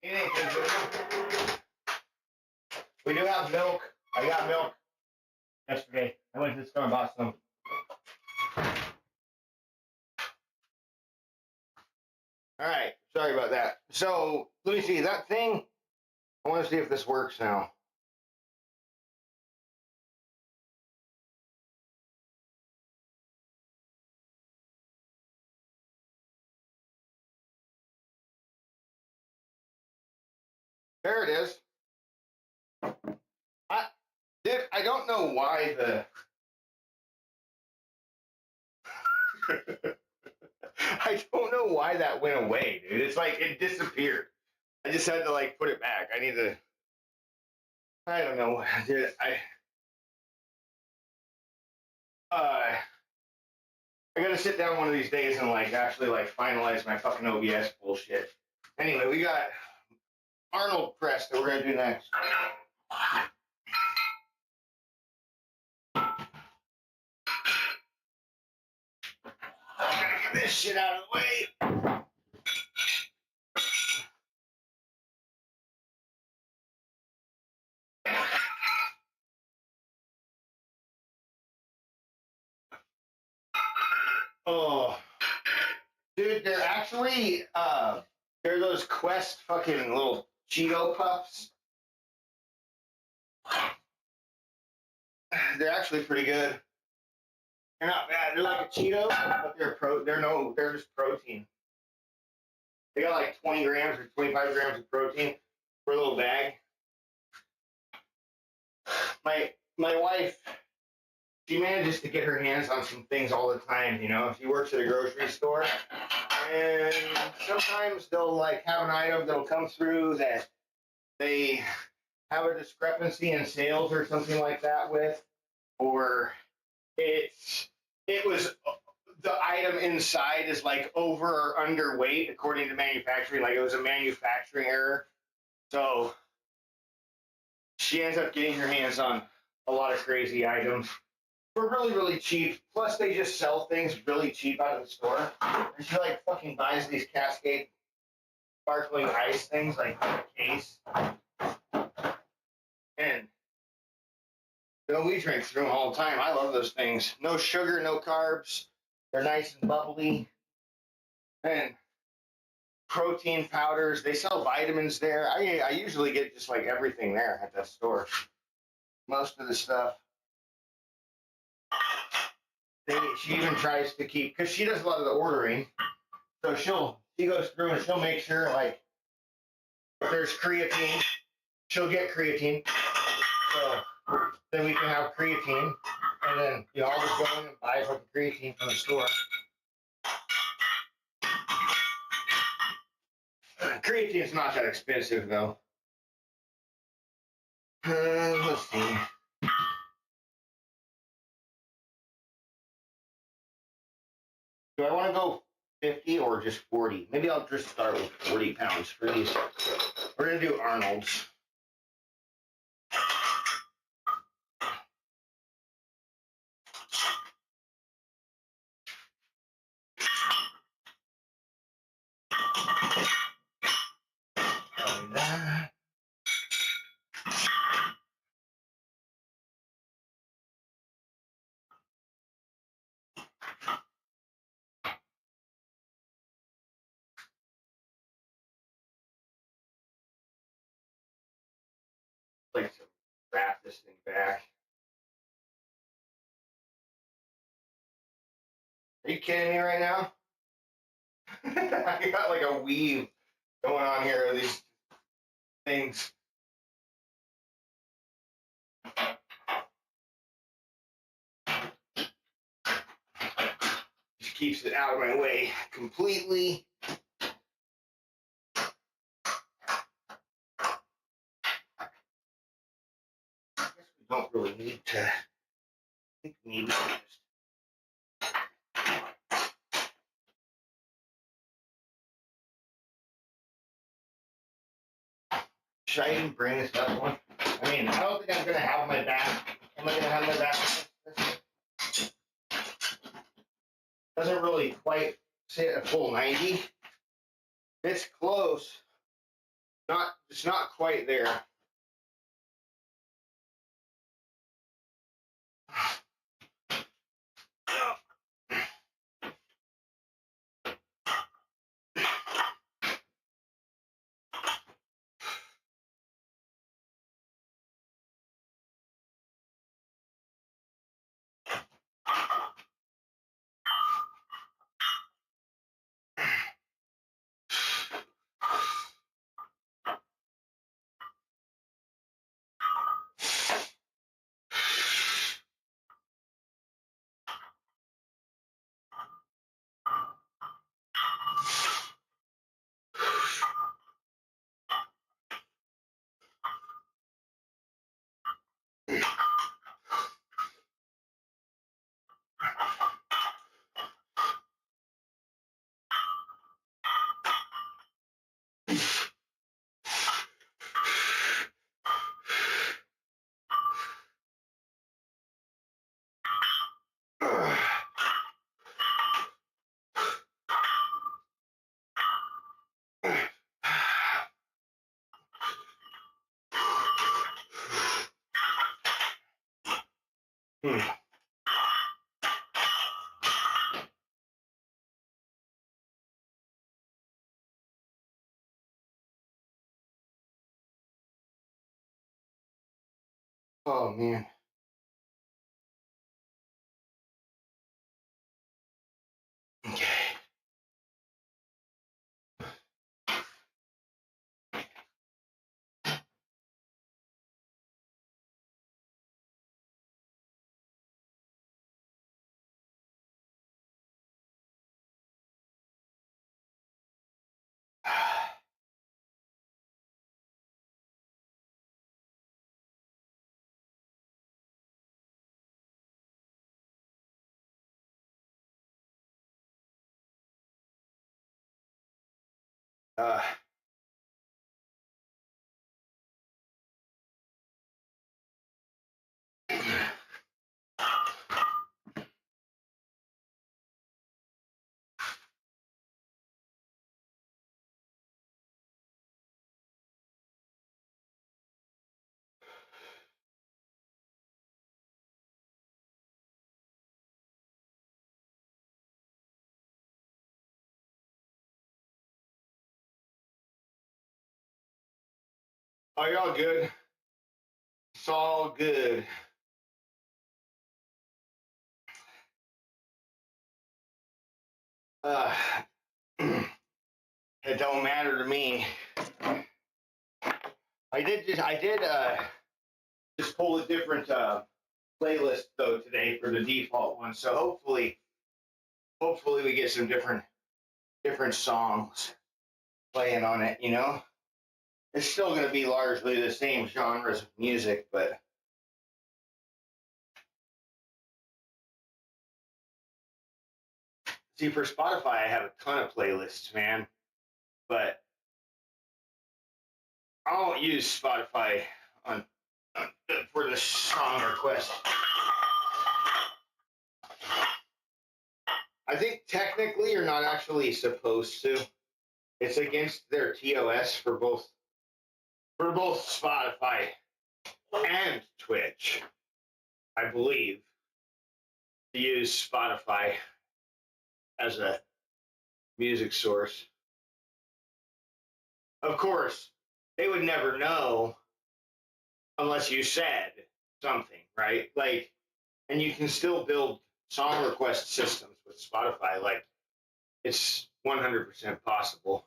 Anything good? We do have milk. I got milk yesterday. I went to the store and bought some. All right. Sorry about that. So let me see that thing. I want to see if this works now. There it is. I don't know why the I don't know why that went away, dude. It's like it disappeared. I just had to like put it back. I don't know, dude. Uh I gotta sit down one of these days and like actually like finalize my fucking OBS bullshit. Anyway, we got Arnold press that we're gonna do next. Gotta get this shit out of the way. Oh, dude, they're actually they're those Quest fucking little Cheeto puffs. They're actually pretty good. They're not bad. They're like a Cheeto, but they're just protein. They got like 20 grams or 25 grams of protein for a little bag. My wife, she manages to get her hands on some things all the time. You know, she works at a grocery store, and sometimes they'll like have an item that'll come through that they have a discrepancy in sales or something like that with, or it was the item inside is like over or underweight according to manufacturing, like it was a manufacturing error. So she ends up getting her hands on a lot of crazy items for really, really cheap. Plus, they just sell things really cheap out of the store. And she like fucking buys these Cascade sparkling ice things like in a case. And we drink through them all the time. I love those things. No sugar, no carbs. They're nice and bubbly. And protein powders. They sell vitamins there. I usually get just like everything there at that store. Most of the stuff. She even tries to keep, because she does a lot of the ordering. So she goes through and she'll make sure like if there's creatine, she'll get creatine. So then we can have creatine, and then I'll just go in and buy fucking creatine from the store. Creatine's not that expensive though. Let's see. Do I want to go 50 or just 40? Maybe I'll just start with 40 pounds for these. We're going to do Arnold's. Like to wrap this thing back. Are you kidding me right now? I got like a weave going on here with these things. Just keeps it out of my way completely. I guess we don't really need to. I think we need to just. Should I even bring this up one? I mean, I don't think I'm going to have my back. Am I going to have my back? Doesn't really quite sit at full 90. It's close, It's not quite there. Oh man. Okay. Uh, are y'all good? It's all good. Uh, it don't matter to me. I did just pull a different playlist though today for the default one. So hopefully we get some different songs playing on it, you know? It's still going to be largely the same genres of music, but see, for Spotify, I have a ton of playlists, man, but I don't use Spotify on for the song request. I think technically you're not actually supposed to. It's against their TOS for both Spotify and Twitch, I believe, to use Spotify as a music source. Of course, they would never know unless you said something, right? Like, and you can still build song request systems with Spotify. Like, it's 100% possible.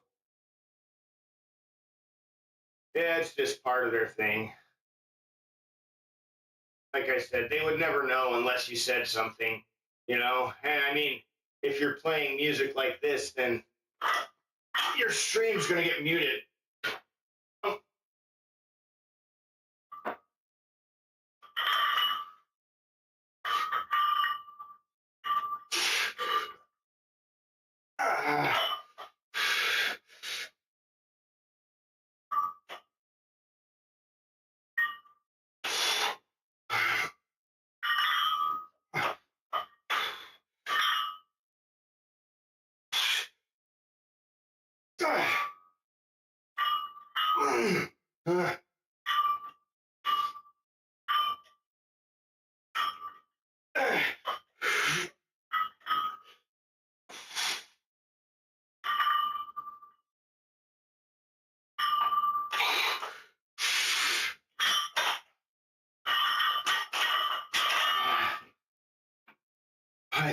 Yeah, it's just part of their thing. Like I said, they would never know unless you said something, you know? And I mean, if you're playing music like this, then your stream's going to get muted. I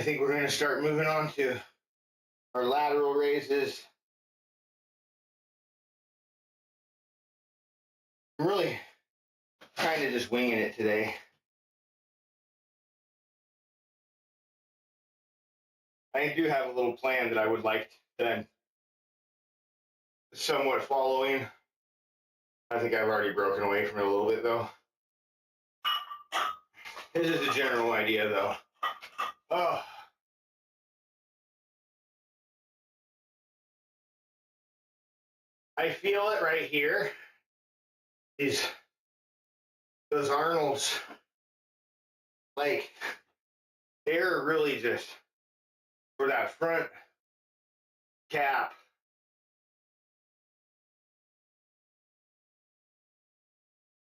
think we're going to start moving on to our lateral raises. I'm really kind of just winging it today. I do have a little plan that I would like to somewhat following. I think I've already broken away from it a little bit, though. This is the general idea, though. Oh. I feel it right here. Those Arnolds, like, they're really just for that front cap.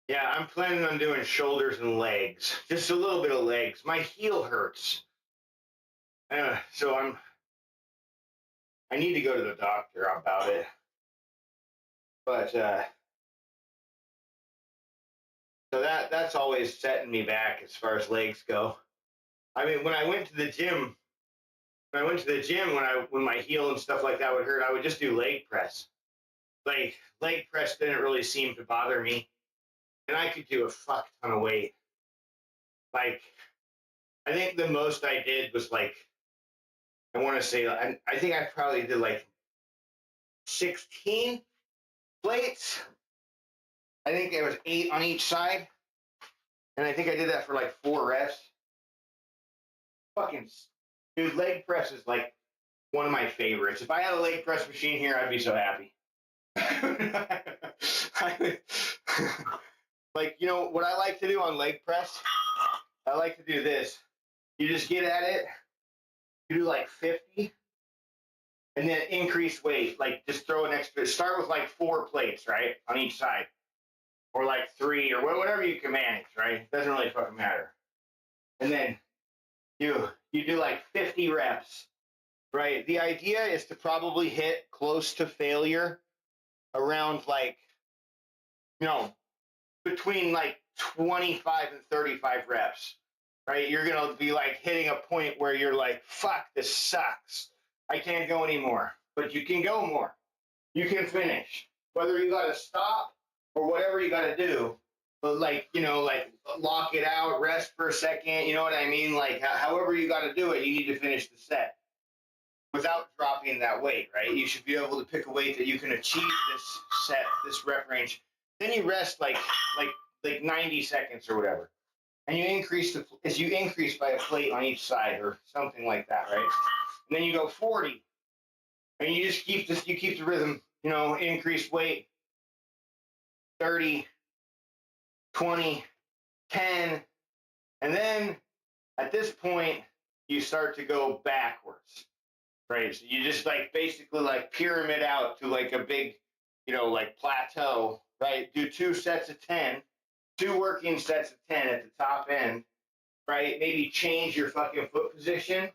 Yeah, I'm planning on doing shoulders and legs, just a little bit of legs. My heel hurts, so I need to go to the doctor about it. But so that's always setting me back as far as legs go. I mean, when I went to the gym, when my heel and stuff like that would hurt, I would just do leg press. Like leg press didn't really seem to bother me, and I could do a fuck ton of weight. Like I think the most I did was like I want to say I think I probably did like 16 plates. I think there was 8 on each side, and I think I did that for like 4 reps. Fucking dude, leg press is like one of my favorites. If I had a leg press machine here, I'd be so happy. Like, you know what I like to do on leg press? I like to do this. You just get at it, you do like 50, and then increase weight. Like just throw an extra, start with like 4 plates, right? On each side. Or like 3, or whatever you can manage, right? Doesn't really fucking matter. And then you do like 50 reps, right? The idea is to probably hit close to failure around like, you know, between like 25 and 35 reps, right? You're going to be like hitting a point where you're like, fuck, this sucks. I can't go anymore. But you can go more. You can finish. Whether you got to stop or whatever you got to do, but like, you know, like lock it out, rest for a second, you know what I mean? Like however you got to do it, you need to finish the set without dropping that weight, right? You should be able to pick a weight that you can achieve this set, this rep range. Then you rest like 90 seconds or whatever. And you increase by a plate on each side or something like that, right? And then you go 40. And you just keep the rhythm, you know, increase weight, 30, 20, 10, and then at this point, you start to go backwards, right? So you just like basically like pyramid out to like a big, you know, like plateau, right? Do 2 sets of 10, 2 working sets of 10 at the top end, right? Maybe change your fucking foot position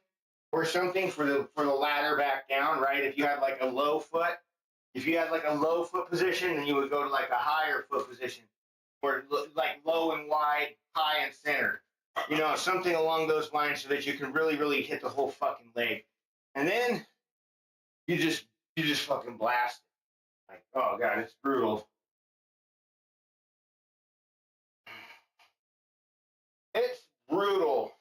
or something for the ladder back down, right? If you had like a low foot position, then you would go to like a higher foot position, or like low and wide, high and center, you know, something along those lines, so that you can really, really hit the whole fucking leg, and then you just fucking blast it. Like, oh god, it's brutal. It's brutal.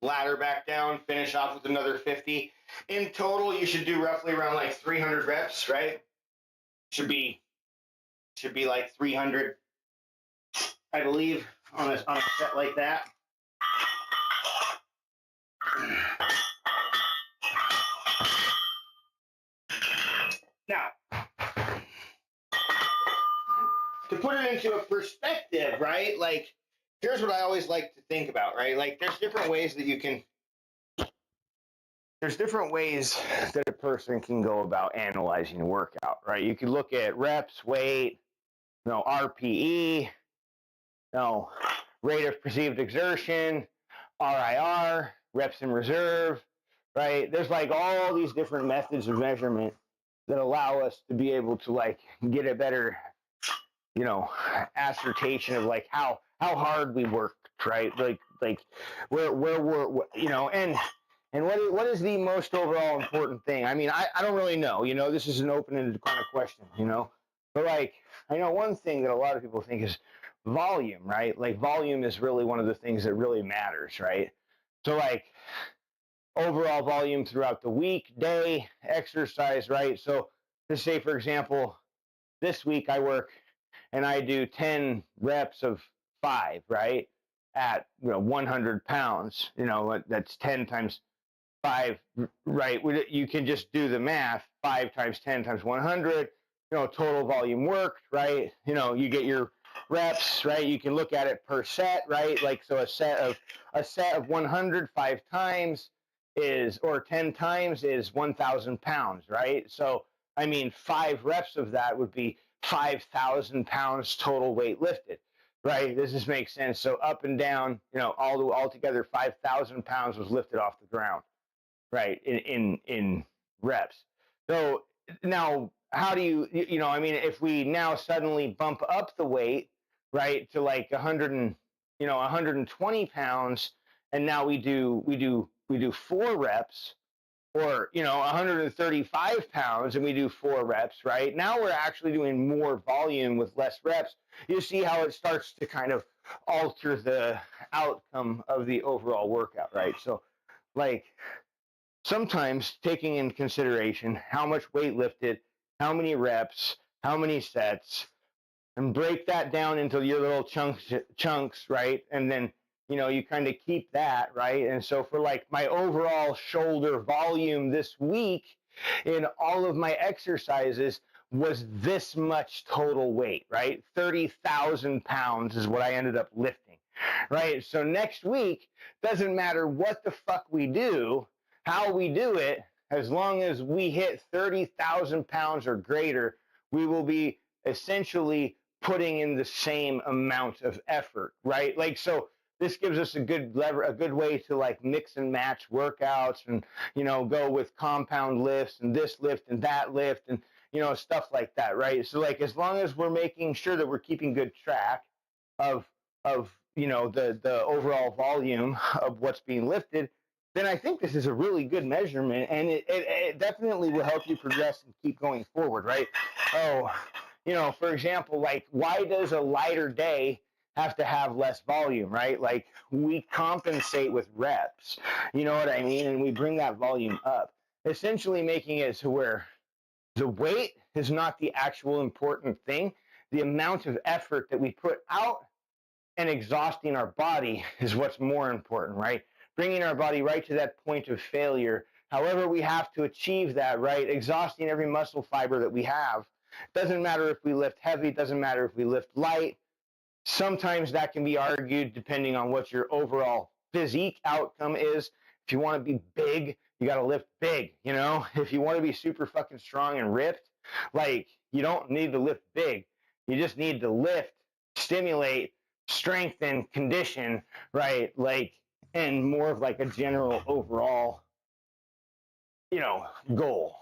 Ladder back down, finish off with another 50. In total, you should do roughly around like 300 reps, right? Should be like 300, I believe, on a set like that. Now, to put it into a perspective, right? Like, here's what I always like to think about, right? Like, there's different ways that you can there's different ways that a person can go about analyzing a workout, right? You could look at reps, weight, RPE, rate of perceived exertion, RIR, reps in reserve, right? There's like all these different methods of measurement that allow us to be able to like get a better, assertion of like how hard we worked, right? Like where we're, and what is the most overall important thing? I mean, I don't really know, this is an open-ended kind of question, but like, I know one thing that a lot of people think is volume, right? Like volume is really one of the things that really matters, right? So like overall volume throughout the week, day, exercise, right? So to say, for example, this week I work and I do 10 reps of 5, right? At 100 pounds, that's 10 times 5, right? You can just do the math. 5 times 10 times 100, total volume worked, right? You get your reps, right? You can look at it per set, right? Like, so a set of 100 5 times is, or 10 times is 1,000 pounds, right? So, I mean, 5 reps of that would be 5,000 pounds total weight lifted, right? This just makes sense. So up and down, all together, 5,000 pounds was lifted off the ground, right? In reps. So now, how do you, I mean, if we now suddenly bump up the weight, right, to like 120 pounds, and now we do 4 reps, or 135 pounds and we do 4 reps, right? Now we're actually doing more volume with less reps. You see how it starts to kind of alter the outcome of the overall workout, right? So like sometimes taking into consideration how much weight lifted, how many reps, how many sets, and break that down into your little chunks, right? And then, you kind of keep that, right? And so for like my overall shoulder volume this week in all of my exercises was this much total weight, right? 30,000 pounds is what I ended up lifting, right? So next week, doesn't matter what the fuck we do, how we do it, as long as we hit 30,000 pounds or greater, we will be essentially putting in the same amount of effort, right? Like, so this gives us a good way to like mix and match workouts and, go with compound lifts and this lift and that lift and, stuff like that, right? So like, as long as we're making sure that we're keeping good track of the overall volume of what's being lifted, then I think this is a really good measurement, and it definitely will help you progress and keep going forward, right? Oh, for example, like, why does a lighter day have to have less volume, right? Like, we compensate with reps, you know what I mean? And we bring that volume up, essentially making it to where the weight is not the actual important thing. The amount of effort that we put out and exhausting our body is what's more important, right? Bringing our body right to that point of failure. However, we have to achieve that, right? Exhausting every muscle fiber that we have. Doesn't matter if we lift heavy, doesn't matter if we lift light. Sometimes that can be argued depending on what your overall physique outcome is. If you want to be big, you got to lift big, If you want to be super fucking strong and ripped, like, you don't need to lift big. You just need to lift, stimulate, strengthen, condition, right? Like, and more of like a general overall, goal.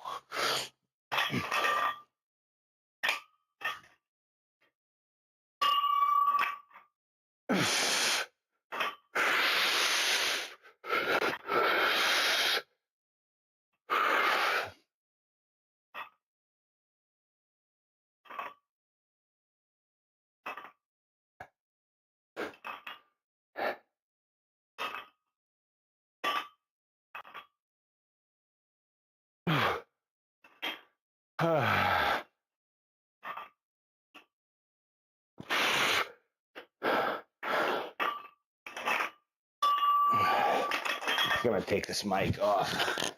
I'm gonna take this mic off.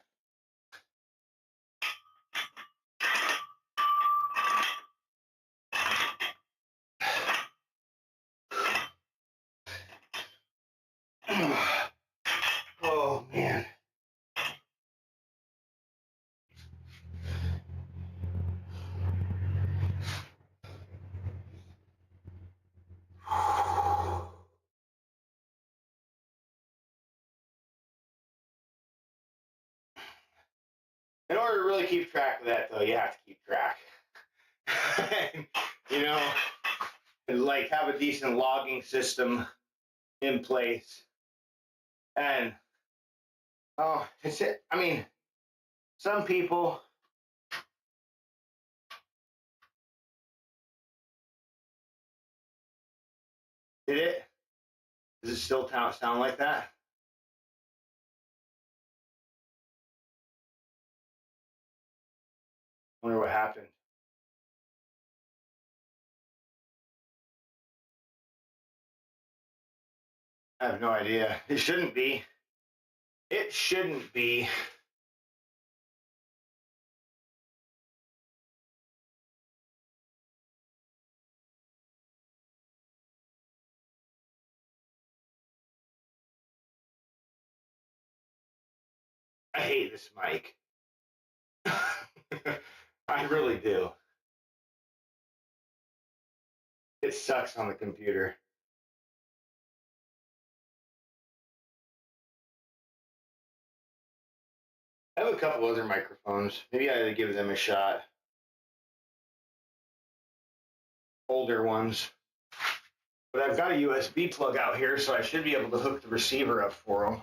Oh man. In order to really keep track of that, though, you have to keep track. You know, and like have a decent logging system in place. And oh, it's it. I mean, some people. Did it? Does it still sound like that? Wonder what happened. I have no idea. It shouldn't be. It shouldn't be. I hate this mic. I really do. It sucks on the computer. I have a couple other microphones. Maybe I ought to give them a shot. Older ones. But I've got a USB plug out here, so I should be able to hook the receiver up for them.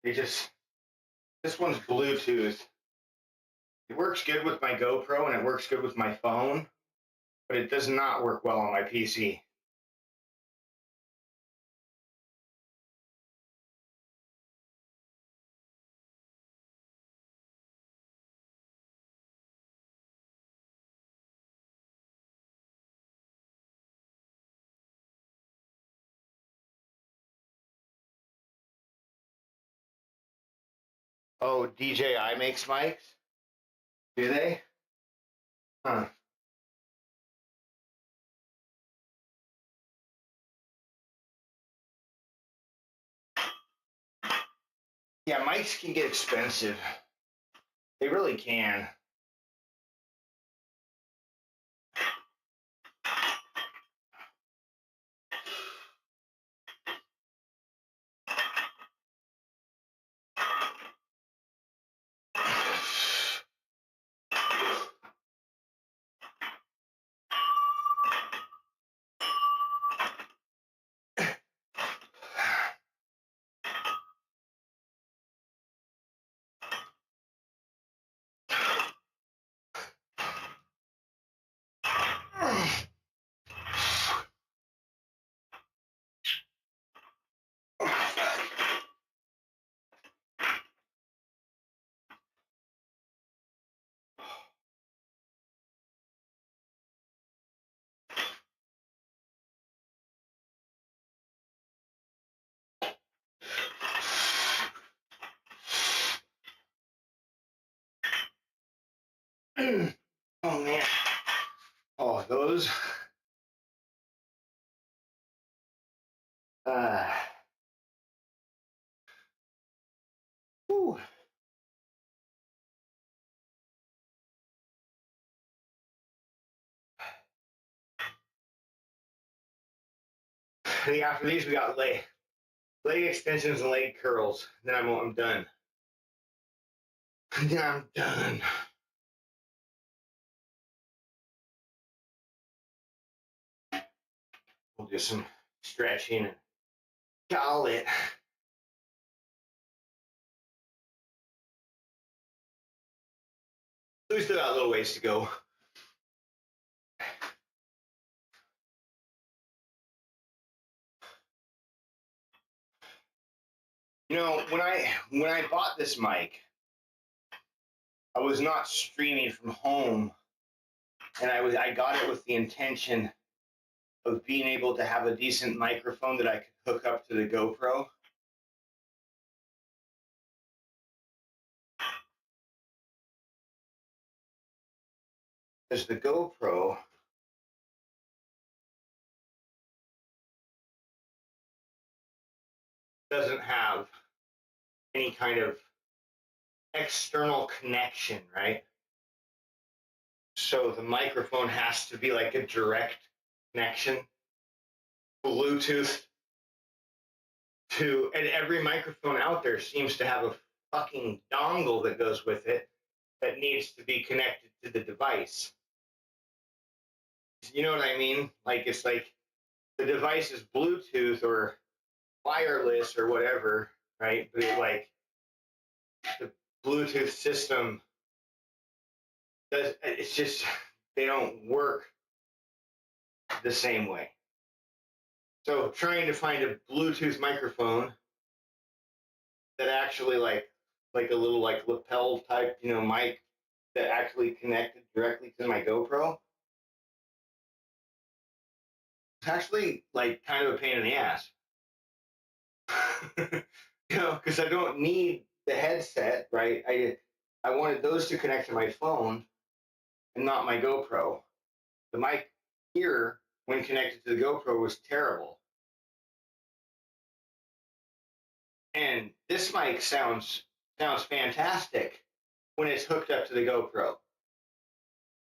This one's Bluetooth. It works good with my GoPro and it works good with my phone, but it does not work well on my PC. Oh, DJI makes mics? Do they? Huh. Yeah, mics can get expensive. They really can. Oh man. Oh, those. Uh, whew. I think after these we got leg extensions and leg curls. Then I'm done. Then I'm done. We'll do some stretching and call it. We still got a little ways to go. You know, when I bought this mic, I was not streaming from home, and I got it with the intention of being able to have a decent microphone that I could hook up to the GoPro. Because the GoPro doesn't have any kind of external connection, right? So the microphone has to be like a direct connection, Bluetooth to, and every microphone out there seems to have a fucking dongle that goes with it that needs to be connected to the device. You know what I mean? Like, it's like the device is Bluetooth or wireless or whatever, right? But like the Bluetooth system does, it's just, they don't work the same way. So trying to find a Bluetooth microphone that actually like a little like lapel type, mic that actually connected directly to my GoPro. It's actually like kind of a pain in the ass. Because I don't need the headset, right? I wanted those to connect to my phone and not my GoPro. The mic here, when connected to the GoPro, was terrible. And this mic sounds fantastic when it's hooked up to the GoPro.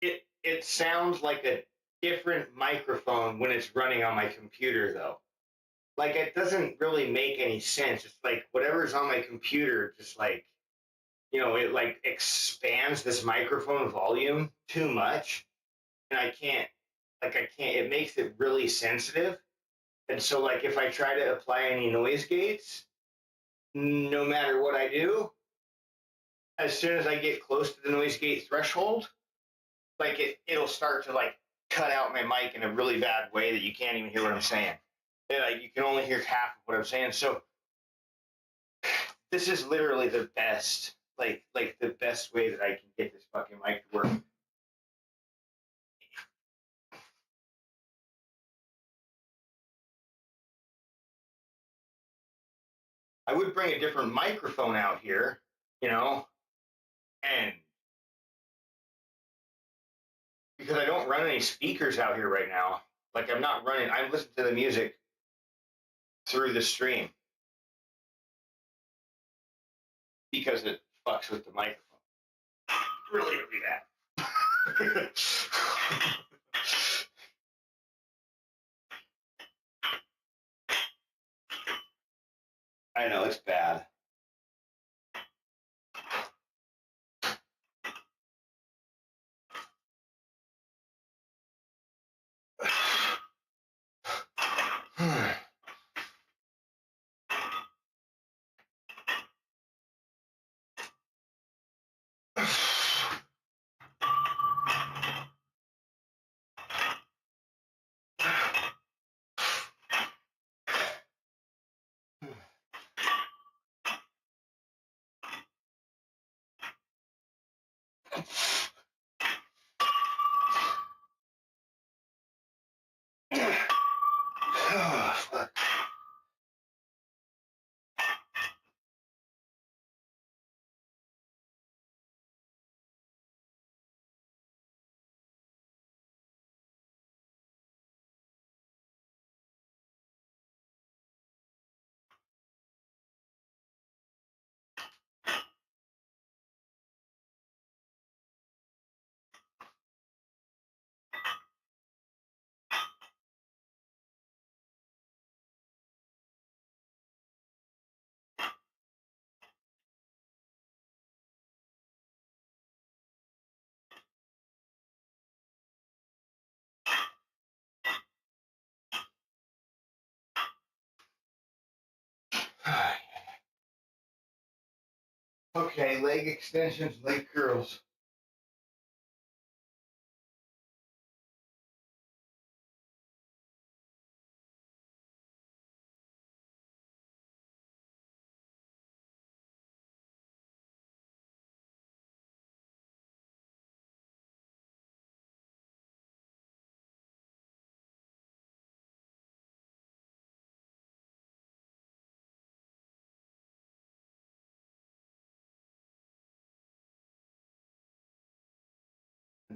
It sounds like a different microphone when it's running on my computer, though. Like, it doesn't really make any sense. It's like whatever's on my computer, just like, it like expands this microphone volume too much, and I can't. It makes it really sensitive, and so like if I try to apply any noise gates, no matter what I do, as soon as I get close to the noise gate threshold, like it'll start to like cut out my mic in a really bad way that you can't even hear what I'm saying. And, like, you can only hear half of what I'm saying. So this is literally the best, like the best way that I can get this fucking mic to work. I would bring a different microphone out here, and because I don't run any speakers out here right now, like I'm listening to the music through the stream because it fucks with the microphone. Really, really bad. I know it's bad. Oh, fuck. Okay, leg extensions, leg curls.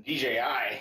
DJI.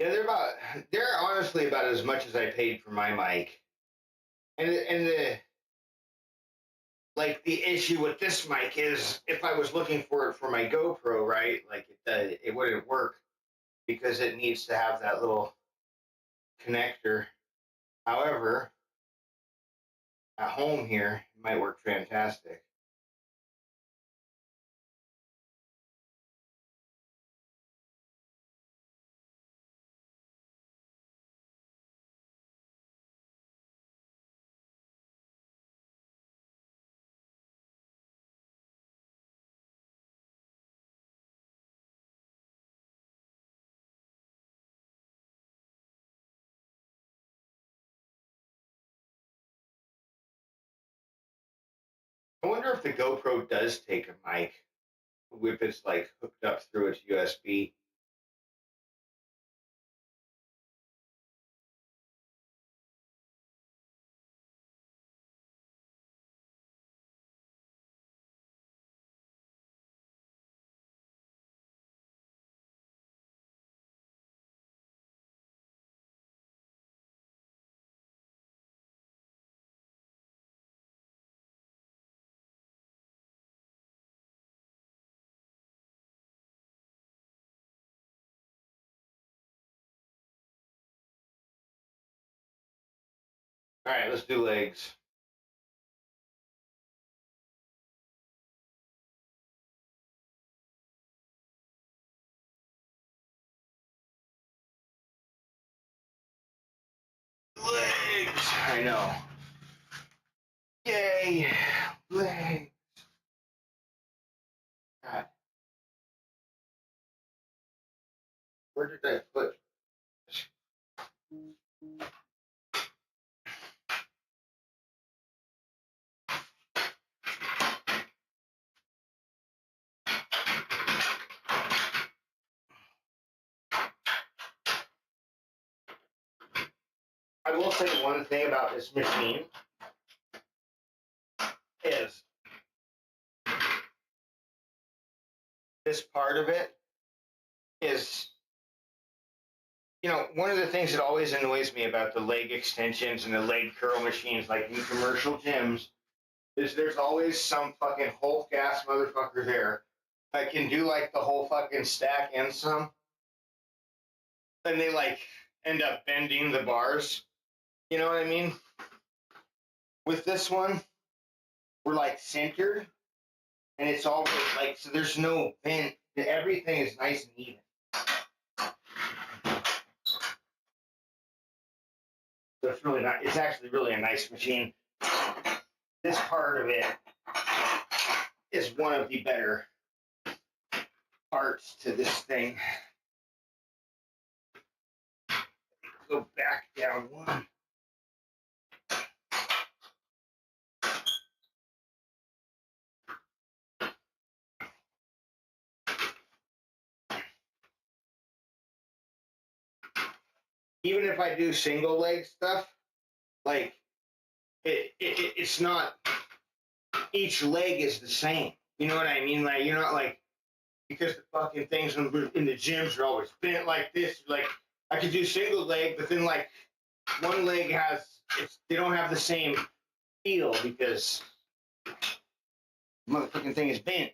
Yeah, they're honestly about as much as I paid for my mic. And the like the issue with this mic is if I was looking for it for my GoPro, right? Like it wouldn't work because it needs to have that little connector. However, at home here, it might work fantastic. I wonder if the GoPro does take a mic if it's like hooked up through its USB. All right, let's do legs. Legs. I know. Yay, legs. God, where did I put? I will say one thing about this machine is this part of it is, one of the things that always annoys me about the leg extensions and the leg curl machines, like in commercial gyms, is there's always some fucking Hulk ass motherfucker there that can do like the whole fucking stack and some, and they like end up bending the bars. You know what I mean? With this one, we're like centered, and it's all like so. There's no bend. Everything is nice and even. So it's really not. It's actually really a nice machine. This part of it is one of the better parts to this thing. Go back down one. Even if I do single leg stuff, like it's not each leg is the same. You know what I mean? Like you're not like because the fucking things in the gyms are always bent like this. Like I could do single leg, but then like one leg they don't have the same feel because the motherfucking thing is bent.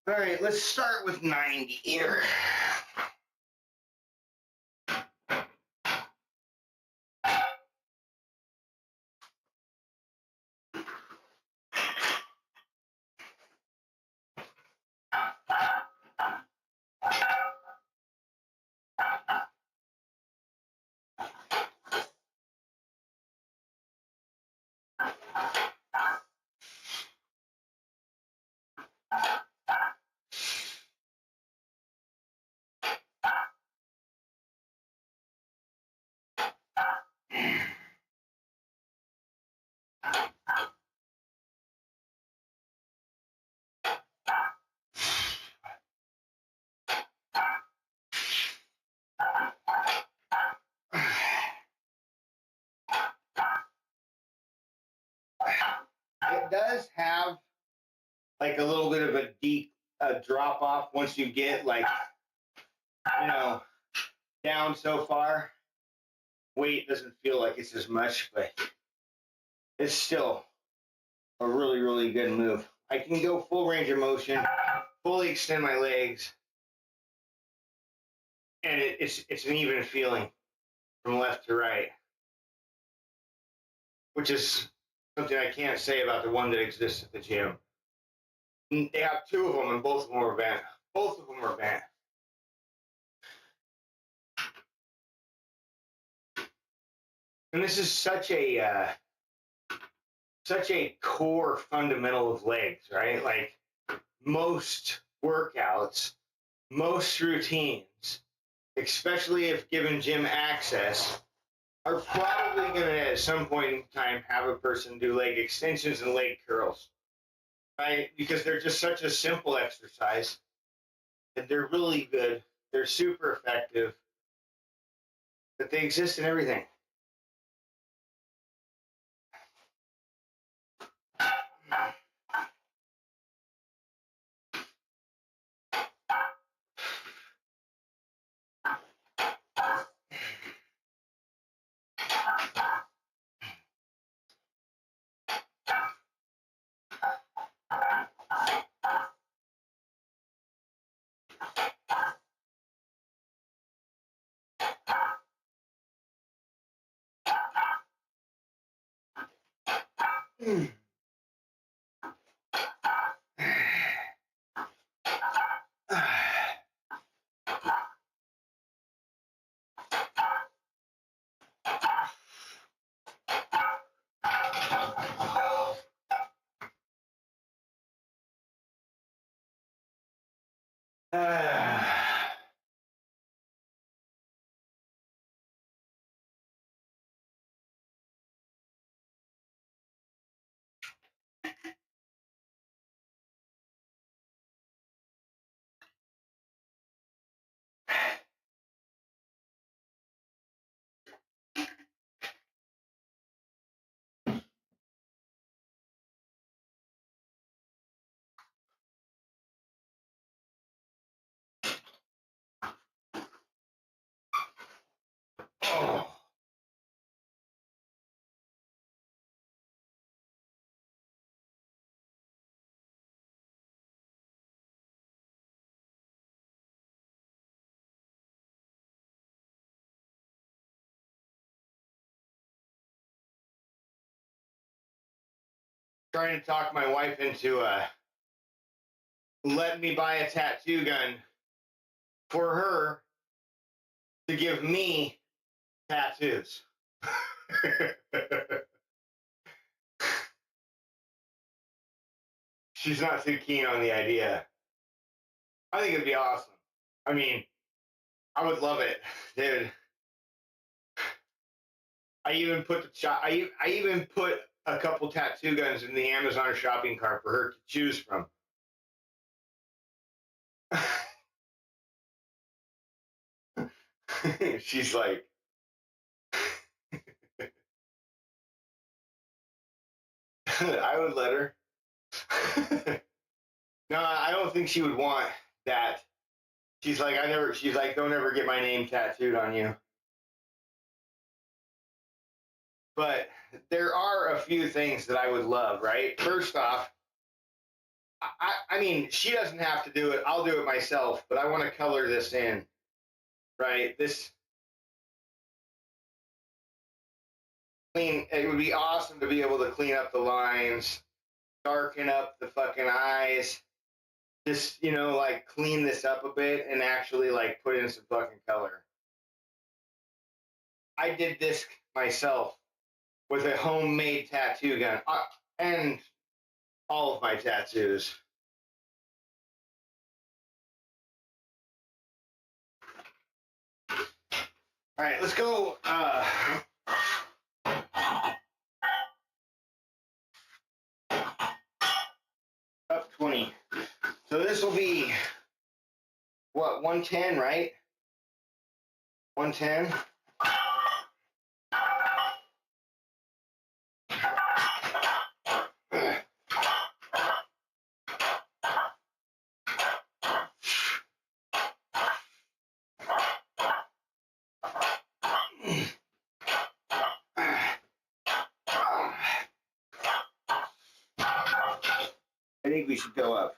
All right, let's start with 90 here. does have like a little bit of a deep drop off once you get like, you know, down so far. Weight doesn't feel like it's as much, but it's still a really, really good move. I can go full range of motion, fully extend my legs, and it's an even feeling from left to right, which is something I can't say about the one that exists at the gym. They have two of them, and both of them are bent. Both of them are bent. And this is such a core fundamental of legs, right? Like most workouts, most routines, especially if given gym access, are probably going to at some point in time have a person do leg extensions and leg curls, right? Because they're just such a simple exercise, and they're really good. They're super effective, but they exist in everything. Oh. Trying to talk my wife into letting me buy a tattoo gun for her to give me tattoos. She's not too keen on the idea. I think it'd be awesome. I mean, I would love it, dude. I even put I even put a couple tattoo guns in the Amazon shopping cart for her to choose from. She's like, I would let her. No, I don't think she would want that. She's like, she's like, don't ever get my name tattooed on you. But there are a few things that I would love, right? First off, I mean, she doesn't have to do it. I'll do it myself, but I want to color this in, right? It would be awesome to be able to clean up the lines, darken up the fucking eyes, just, like clean this up a bit and actually like put in some fucking color. I did this myself with a homemade tattoo gun and all of my tattoos. All right, let's go. Up 20. So this will be what, 110, right? 110. think we should go up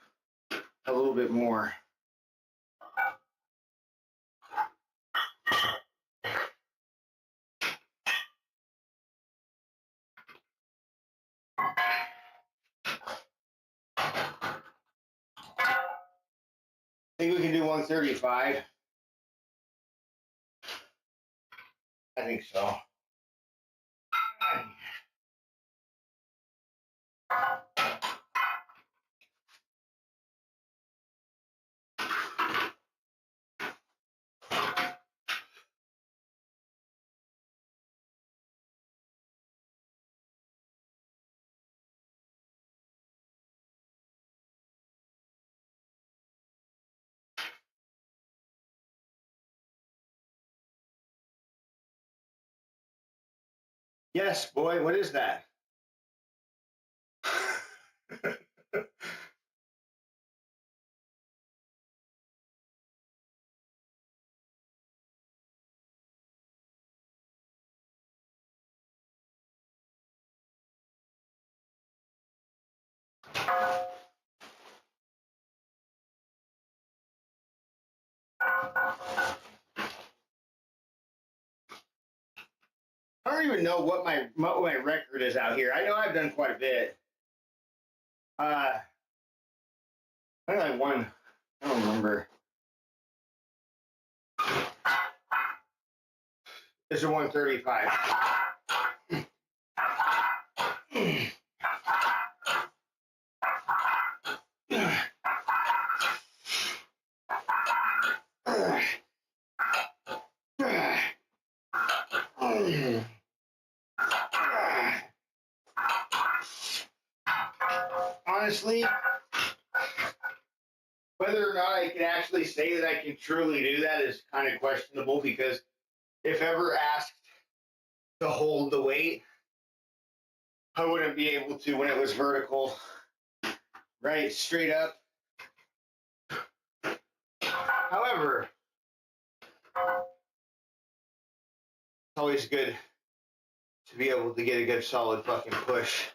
a little bit more. I think we can do 135. I think so. Yes, boy, what is that? I don't even know what my record is out here. I know I've done quite a bit. I think I won. I don't remember. This is 135. Honestly, whether or not I can actually say that I can truly do that is kind of questionable, because if ever asked to hold the weight, I wouldn't be able to when it was vertical, right, straight up. However, it's always good to be able to get a good solid fucking push.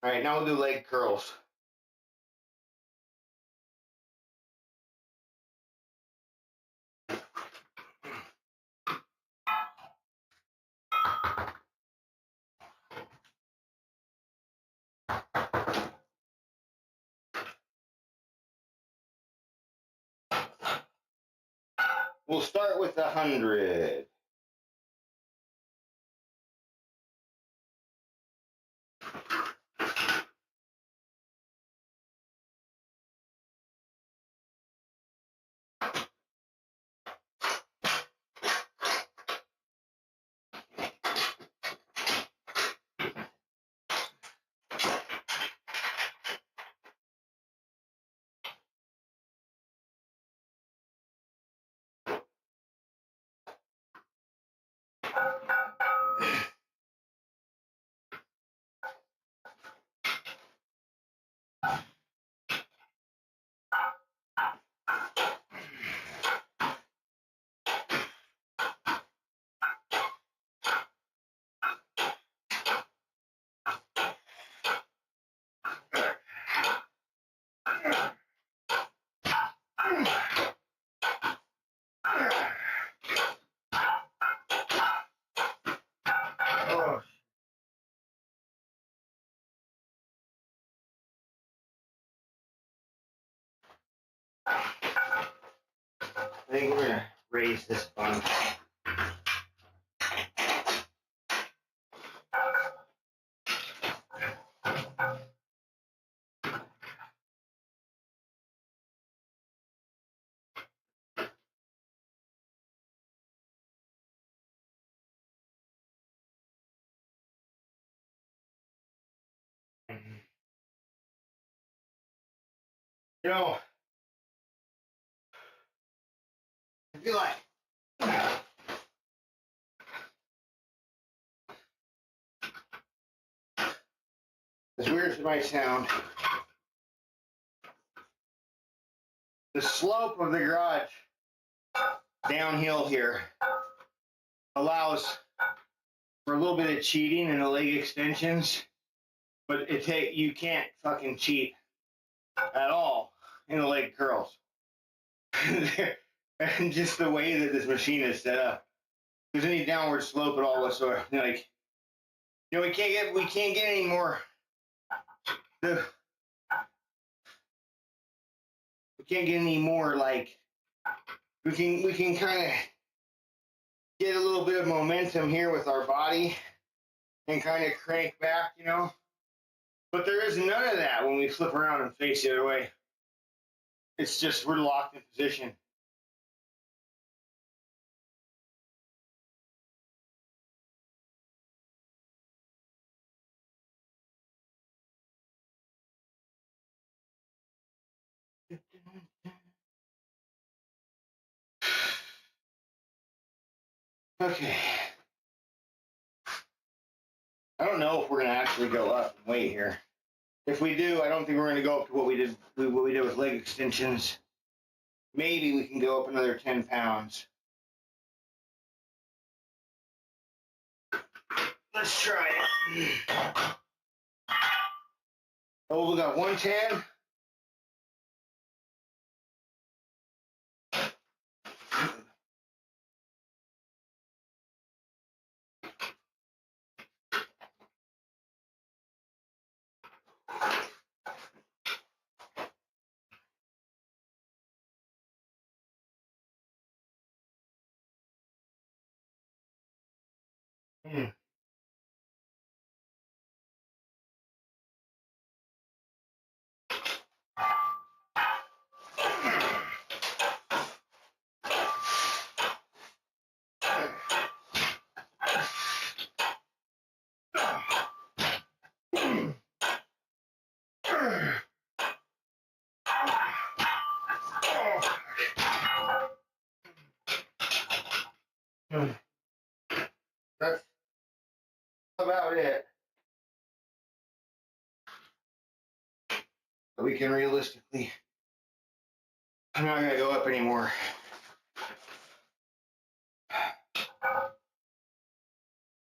All right, now we'll do leg curls. We'll start with 100. Oh. I think we're gonna raise this bun. You know, I feel like as weird as it might sound, the slope of the garage downhill here allows for a little bit of cheating in the leg extensions, but you can't fucking cheat at all in the leg curls. And just the way that this machine is set up, there's any downward slope at all whatsoever. Like, you know, we can't get any more. We can't get any more. Like, we can kind of get a little bit of momentum here with our body and kind of crank back, you know. But there is none of that when we flip around and face the other way. It's just we're locked in position. Okay. I don't know if we're gonna actually go up and weight here. If we do, I don't think we're gonna go up to what we did with leg extensions. Maybe we can go up another 10 pounds. Let's try it. Oh, we got 110. That's about it. But we can realistically, I'm not gonna go up anymore.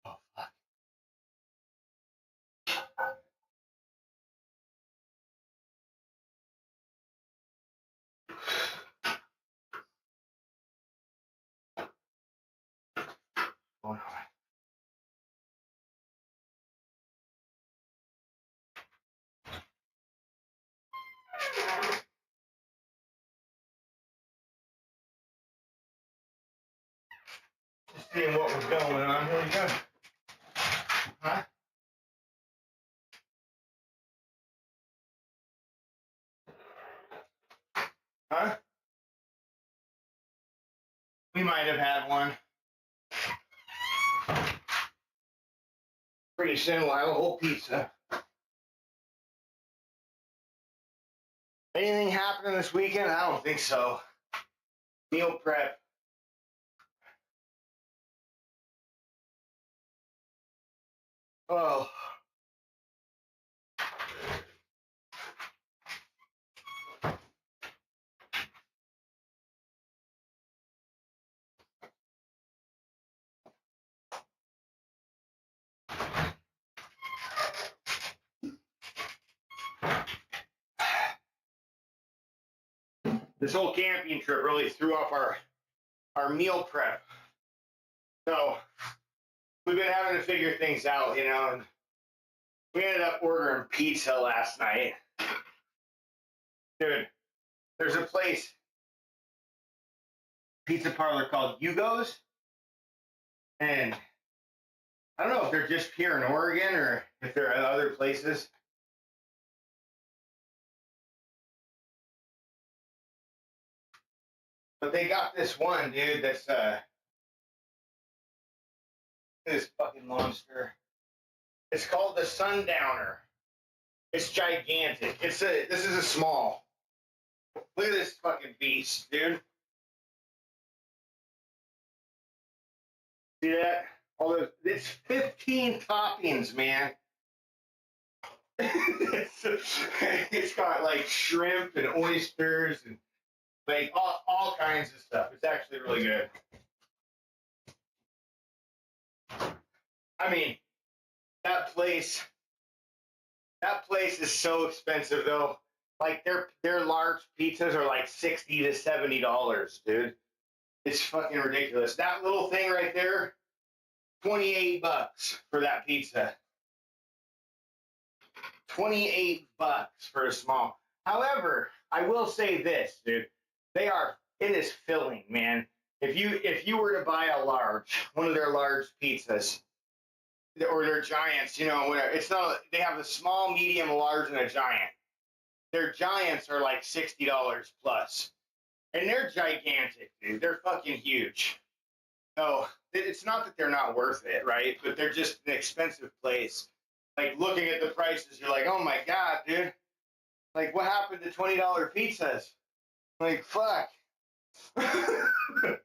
Oh, fuck. Oh, no. Just seeing what was going on. Here we go. Huh? Huh? We might have had one. Pretty soon we'll have a whole pizza. Anything happening this weekend? I don't think so. Meal prep. Oh. This whole camping trip really threw off our meal prep. So we've been having to figure things out, you know. And we ended up ordering pizza last night. Dude, there's a place, pizza parlor called Hugo's. And I don't know if they're just here in Oregon or if they're at other places. But they got this one, dude, that's this fucking monster. It's called the Sundowner. It's gigantic. This is a small. Look at this fucking beast, dude. See that? It's 15 toppings, man. It's got like shrimp and oysters and Like all kinds of stuff. It's actually really good. I mean, that place is so expensive though. Like their large pizzas are like $60 to $70, dude. It's fucking ridiculous. That little thing right there, $28 for that pizza. $28 for a small. However, I will say this, dude. It is filling, man. If you were to buy a large, one of their large pizzas, or their giants, whatever. It's not. They have a small, medium, large, and a giant. Their giants are like $60 plus, and they're gigantic, dude. They're fucking huge. So it's not that they're not worth it, right? But they're just an expensive place. Like looking at the prices, you're like, oh my god, dude. Like what happened to $20 pizzas? Like fuck. But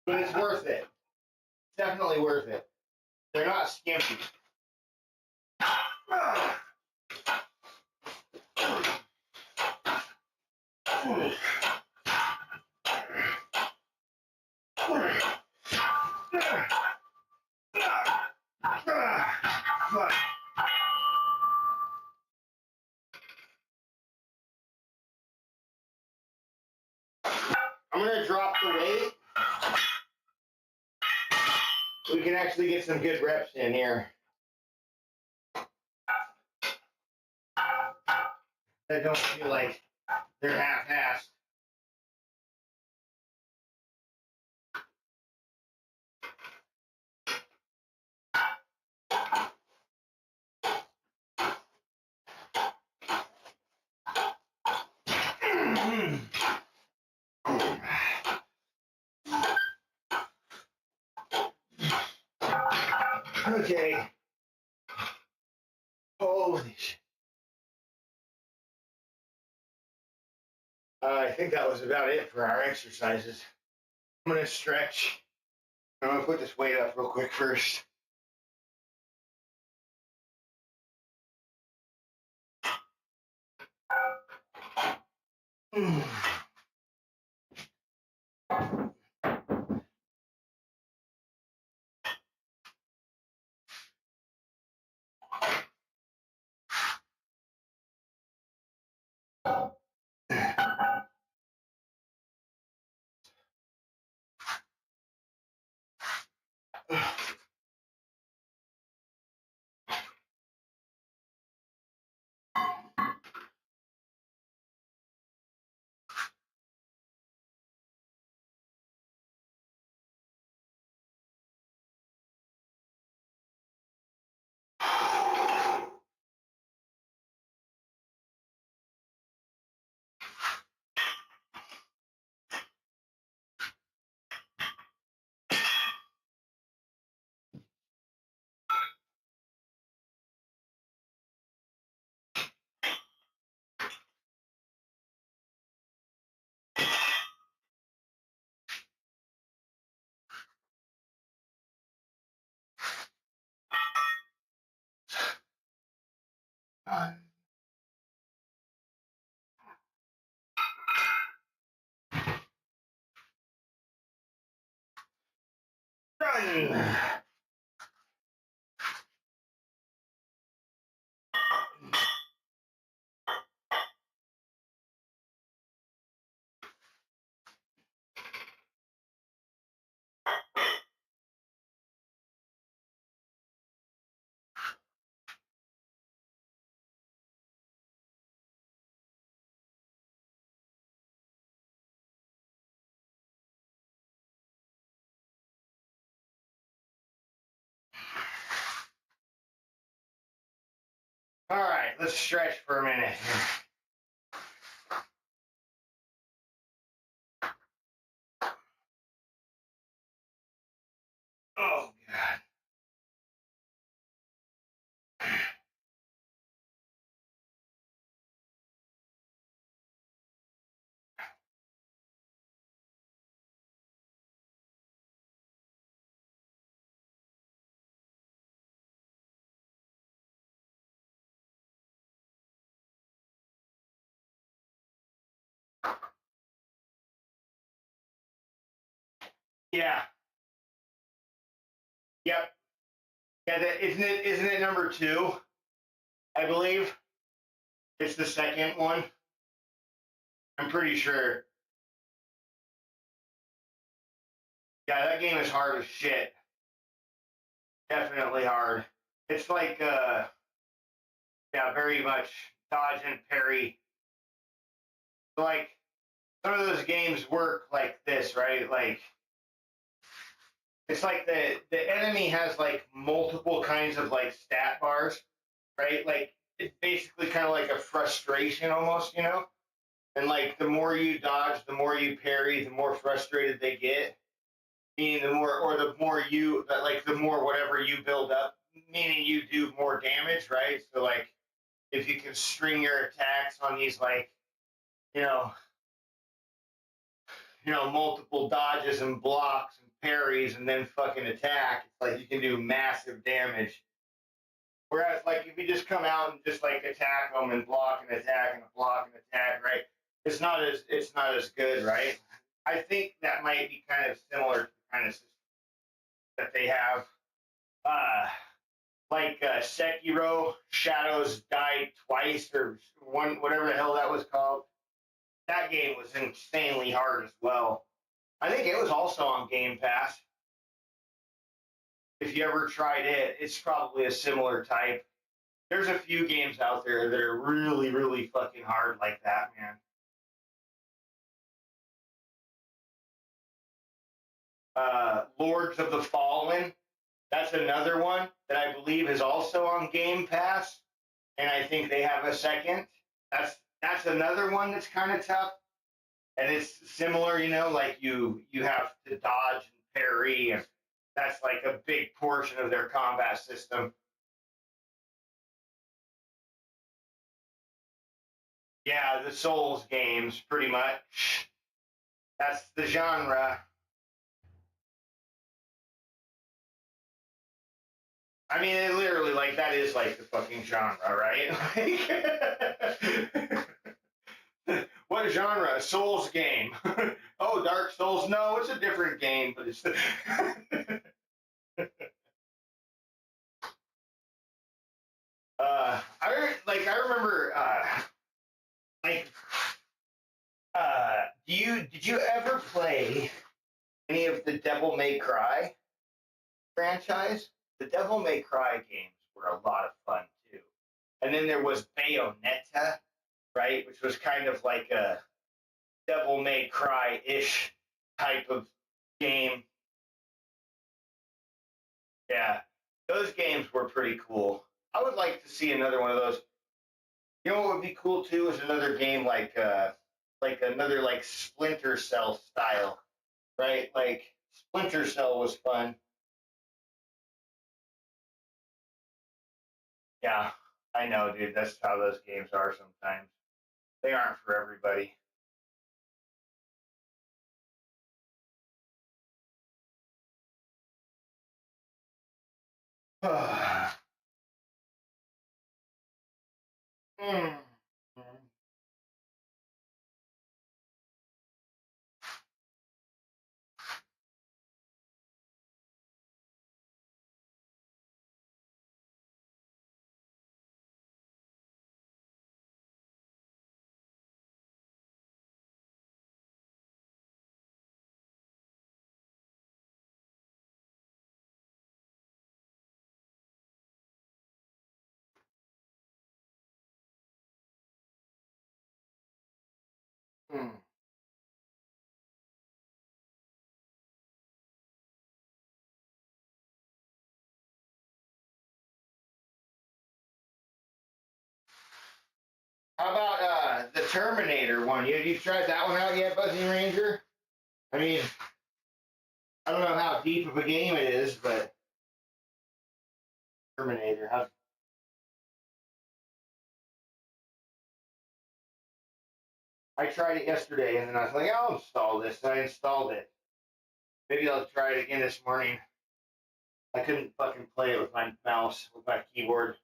it's worth it. Definitely worth it. They're not skimpy. I'm gonna drop the weight. We can actually get some good reps in here. I don't feel like they're half-assed. Okay. Holy shit. I think that was about it for our exercises. I'm going to stretch. I'm going to put this weight up real quick first. Run. All right, let's stretch for a minute. Oh, God. Yeah. Yep. Yeah. That, isn't it number two? I believe it's the second one. I'm pretty sure. Yeah, that game is hard as shit. Definitely hard. It's like yeah, very much dodge and parry. Like some of those games work like this, right? Like it's like the enemy has like multiple kinds of like stat bars, right? Like it's basically kind of like a frustration almost, you know? And like the more you dodge, the more you parry, the more frustrated they get. Meaning the more or the more you like the more whatever you build up, meaning you do more damage, right? So like if you can string your attacks on these like, you know, multiple dodges and blocks and parries and then fucking attack, it's like you can do massive damage. Whereas, like, if you just come out and just like attack them and block and attack and block and attack, right? It's not as good, right? I think that might be kind of similar to the kind of system that they have. Uh, like Sekiro, Shadows Die Twice or one, whatever the hell that was called. That game was insanely hard as well. I think it was also on Game Pass. If you ever tried it, it's probably a similar type. There's a few games out there that are really, really fucking hard like that, man. Lords of the Fallen, that's another one that I believe is also on Game Pass, and I think they have a second. That's another one that's kind of tough, and it's similar, like you have to dodge and parry, and that's like a big portion of their combat system. Yeah, the Souls games, pretty much. That's the genre. I mean, it literally, like, that is like the fucking genre, right? Like, what genre? Souls game. Oh, Dark Souls? No, it's a different game, but it's. I remember, like, did you ever play any of the Devil May Cry franchise? The Devil May Cry games were a lot of fun too. And then there was Bayonetta, right, which was kind of like a Devil May Cry ish type of game. Yeah, those games were pretty cool. I would like to see another one of those. You know what would be cool too is another game like another like Splinter Cell style, right? Like Splinter Cell was fun. Yeah, I know, dude. That's how those games are sometimes. They aren't for everybody. Mm. Mm. How about the Terminator one? You tried that one out yet, Buzzing Ranger? I mean, I don't know how deep of a game it is, but Terminator. I tried it yesterday, and then I was like, I'll install this. So I installed it. Maybe I'll try it again this morning. I couldn't fucking play it with my mouse, with my keyboard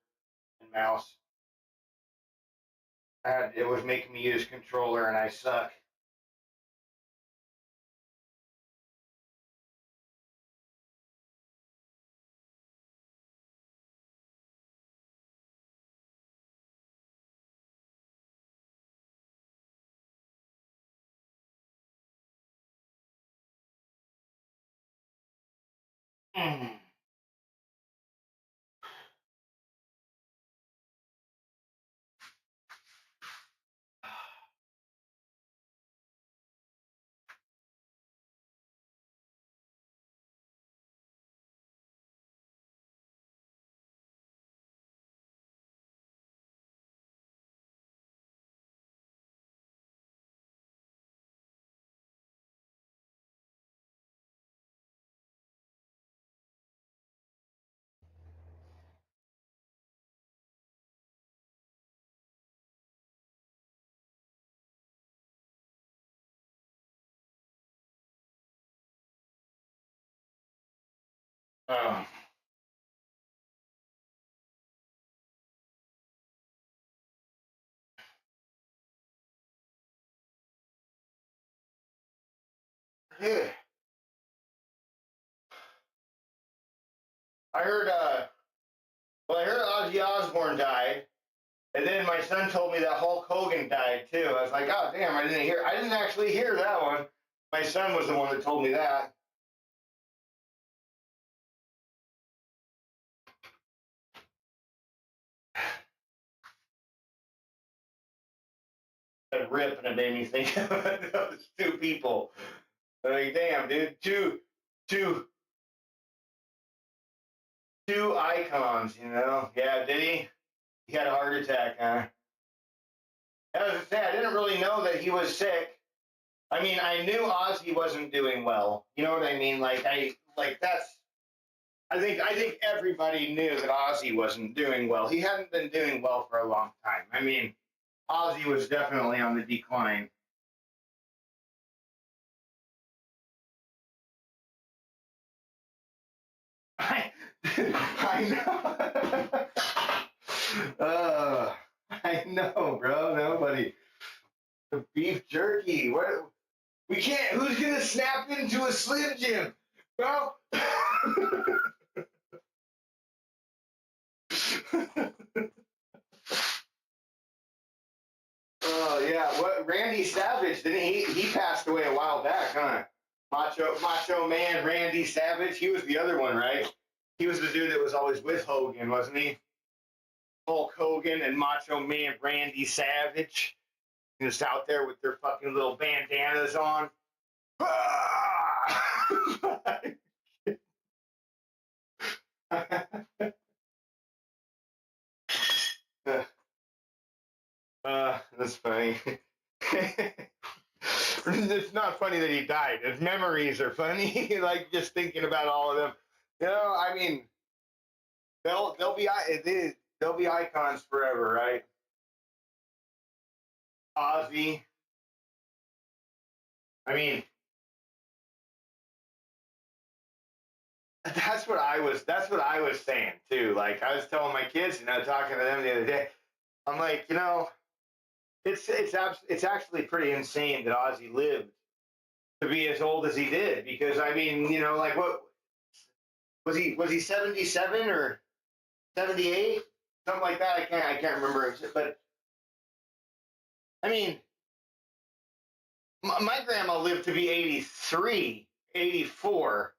and mouse. It was making me use controller, and I suck. Mm. Oh. Yeah. I heard I heard Ozzy Osbourne died, and then my son told me that Hulk Hogan died too. I was like, oh damn, I didn't actually hear that one. My son was the one that told me that. A rip, and it made me think of those two people. Like, damn, dude, two, two icons, you know? Yeah, did he? He had a heart attack, huh? As I say, I didn't really know that he was sick. I mean, I knew Ozzy wasn't doing well. You know what I mean? That's. I think everybody knew that Ozzy wasn't doing well. He hadn't been doing well for a long time. I mean, Ozzy was definitely on the decline. I, I know. I know, bro. Nobody. The beef jerky. What? We can't. Who's gonna snap into a Slim Jim, bro? Oh yeah. What? Randy Savage? Didn't he? He passed away a while back, huh? Macho Man Randy Savage. He was the other one, right? He was the dude that was always with Hogan, wasn't he? Hulk Hogan and Macho Man Randy Savage. Just out there with their fucking little bandanas on. That's funny. It's not funny that he died. His memories are funny. Like just thinking about all of them. You know, I mean, they'll be icons forever, right? Ozzy. I mean, that's what I was saying too. Like I was telling my kids, you know, talking to them the other day. I'm like, you know, it's actually pretty insane that Ozzy lived to be as old as he did because I mean, you know, like what was he 77 or 78? Something like that. I can't remember. But I mean, my grandma lived to be 83, 84,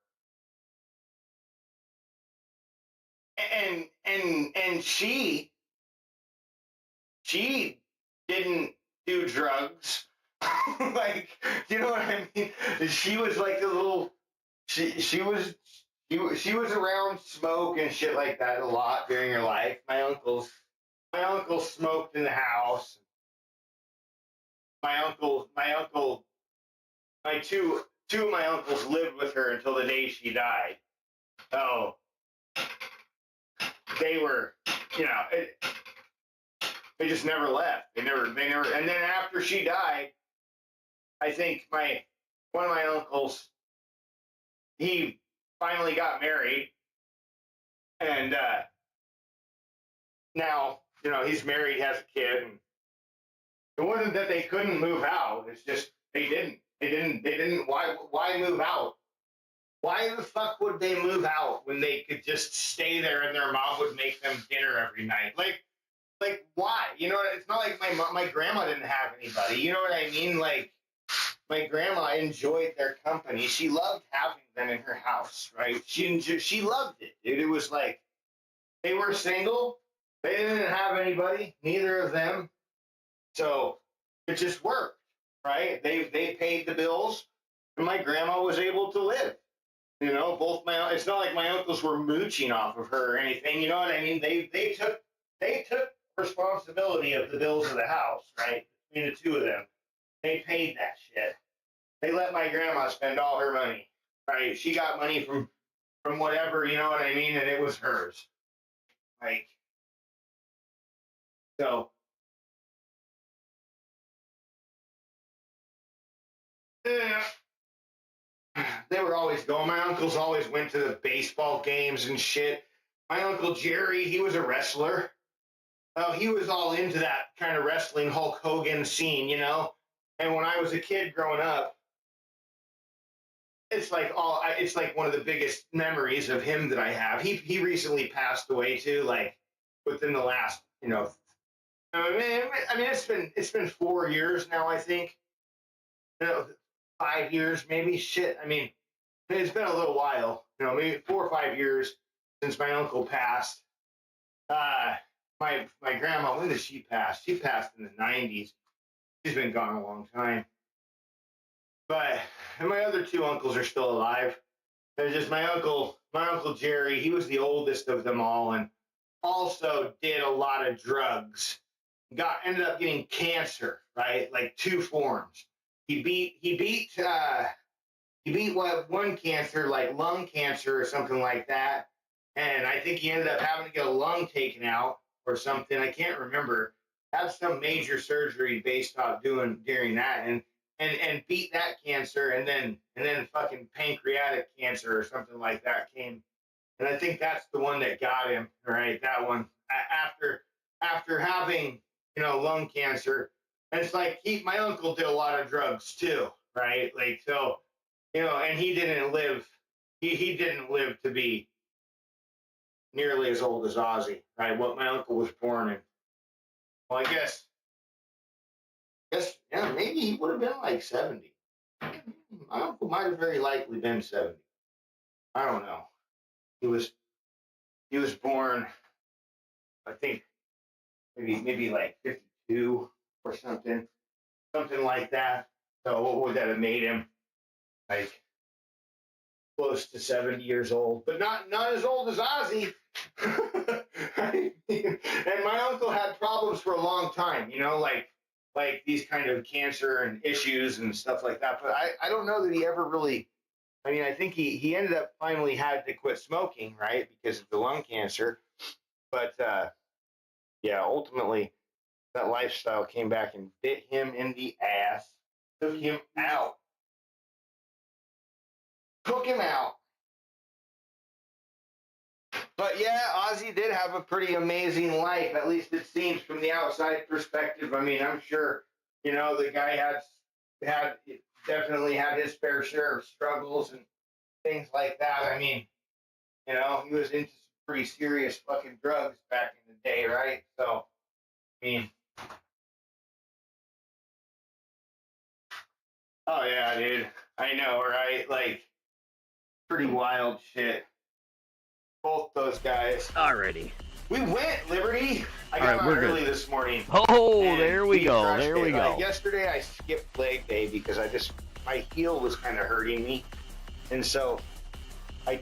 and she didn't do drugs. Like, you know what I mean? She was like a little. She was around smoke and shit like that a lot during her life. My uncle smoked in the house. My two of my uncles lived with her until the day she died. So they were, you know, they just never left. They never. And then after she died, I think my one of my uncles, he finally got married, and now you know he's married, has a kid. And it wasn't that they couldn't move out. It's just they didn't. They didn't. Why move out? Why the fuck would they move out when they could just stay there and their mom would make them dinner every night? Like why? You know, it's not like my grandma didn't have anybody. You know what I mean? Like my grandma enjoyed their company. She loved having them in her house, right? She loved it, dude. It was like they were single. They didn't have anybody, neither of them. So it just worked, right? They paid the bills, and my grandma was able to live. You know, both my it's not like my uncles were mooching off of her or anything. You know what I mean? They took responsibility of the bills of the house, right? Between the two of them, they paid that shit. They let my grandma spend all her money, right? She got money from whatever, you know what I mean, and it was hers. Like so, yeah. They were always going. My uncles always went to the baseball games and shit. My uncle Jerry, he was a wrestler. Oh, he was all into that kind of wrestling Hulk Hogan scene, you know. And when I was a kid growing up, it's like one of the biggest memories of him that I have. He recently passed away too, like within the last, you know. I mean, it's been 4 years now. I think, 5 years maybe. Shit. I mean, it's been a little while. Maybe 4 or 5 years since my uncle passed. Uh, my grandma, when did she pass? She passed in the '90s. She's been gone a long time. But and my other two uncles are still alive. There's just my uncle Jerry. He was the oldest of them all, and also did a lot of drugs. Ended up getting cancer, right? Like two forms. He beat one cancer, like lung cancer or something like that. And I think he ended up having to get a lung taken out or something. I can't remember. Have some major surgery based off during that, and beat that cancer, and then fucking pancreatic cancer or something like that came. And I think that's the one that got him. Right, that one after having lung cancer. And it's like my uncle did a lot of drugs too, right? Like so, and he didn't live. He didn't live to be nearly as old as Ozzy, right? What my uncle was born in. Well, yeah, maybe he would have been like 70. My uncle might have very likely been 70. I don't know. He was he was born, I think maybe like 52 or something like that. So what would that have made him? Like close to 70 years old, but not as old as Ozzy. And my uncle had problems for a long time, like these kind of cancer and issues and stuff like that. But I don't know that he ever really. I mean, I think he ended up finally had to quit smoking, right, because of the lung cancer. But yeah, ultimately that lifestyle came back and bit him in the ass, took him out, took him out. But yeah, Ozzy did have a pretty amazing life. At least it seems from the outside perspective. I mean, I'm sure the guy had definitely had his fair share of struggles and things like that. I mean, he was into some pretty serious fucking drugs back in the day, right? So, I mean, oh yeah, dude, I know, right? Like, pretty wild shit. Both those guys. Alrighty. We went, Liberty. I got out early this morning. Oh, there we go. There we go. Yesterday I skipped leg day because my heel was kind of hurting me, and so I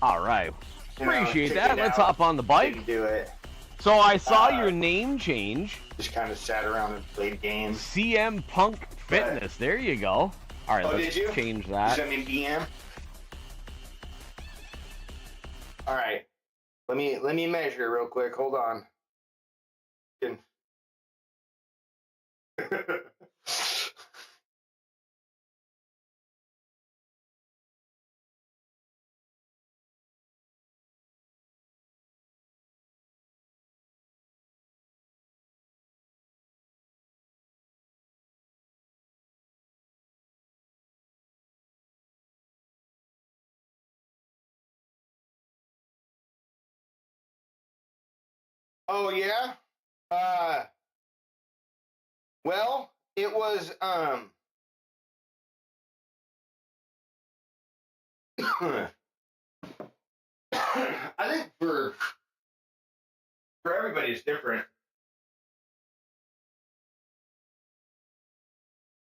all right. Appreciate that. Let's hop on the bike. Didn't do it. So I saw your name change. Just kind of sat around and played games. CM Punk Fitness. There you go. All right, let's change that. You sent me DM. All right. Let me measure real quick. Hold on. Oh yeah. Well, it was I think for everybody it's different.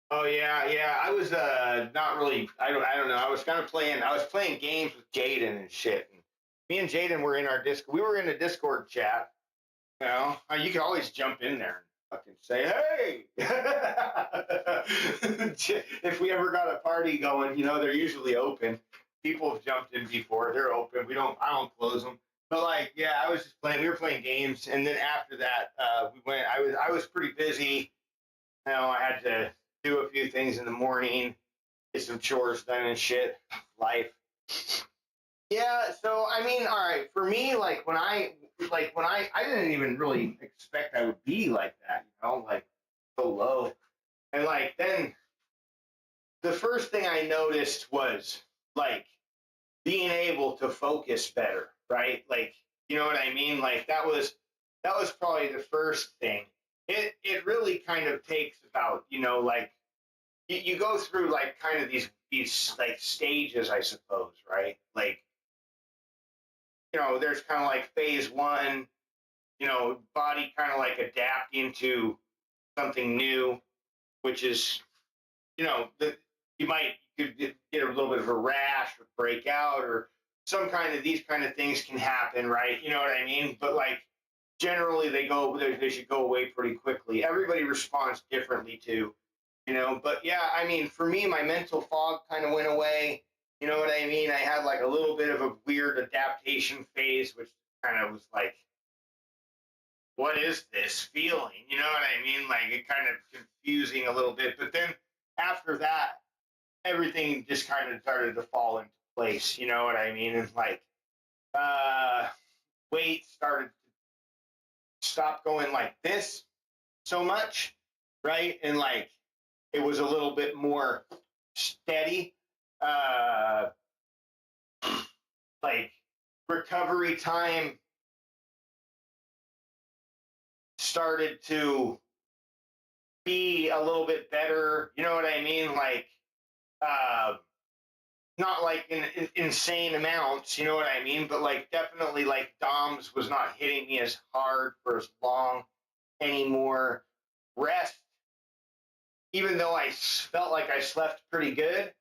Oh yeah. I was not really. I don't know. I was playing games with Jaden and shit. And me and Jaden were in our disc. We were in a Discord chat. You know, you can always jump in there and fucking say, "Hey!" If we ever got a party going, you know, they're usually open. People have jumped in before; they're open. I don't close them. But like, yeah, I was just playing. We were playing games, and then after that, we went. I was pretty busy. You know, I had to do a few things in the morning, get some chores done and shit. Life. Yeah, so I mean, all right, for me, I didn't even really expect I would be like that, you know, like so low. And like then the first thing I noticed was like being able to focus better, right? Like, you know what I mean? Like that was probably the first thing. It really kind of takes about, you know, like you go through like kind of these like stages, I suppose, right? Like, you know, there's kind of like phase one, you know, body kind of like adapting to something new, which is, you know, you could get a little bit of a rash or break out or some kind of these kind of things can happen, right? You know what I mean? But like generally they should go away pretty quickly. Everybody responds differently too, you know. But yeah, I mean, for me, my mental fog kind of went away. You know what I mean? I had like a little bit of a weird adaptation phase, which kind of was like, what is this feeling? You know what I mean? Like it kind of confusing a little bit. But then after that, everything just kind of started to fall into place. You know what I mean? And like uh, weight started to stop going like this so much, right? And like it was a little bit more steady. Uh, like recovery time started to be a little bit better. You know what I mean? Like, uh, not like in insane amounts. You know what I mean? But like, definitely, like DOMS was not hitting me as hard for as long anymore. Rest, even though I felt like I slept pretty good,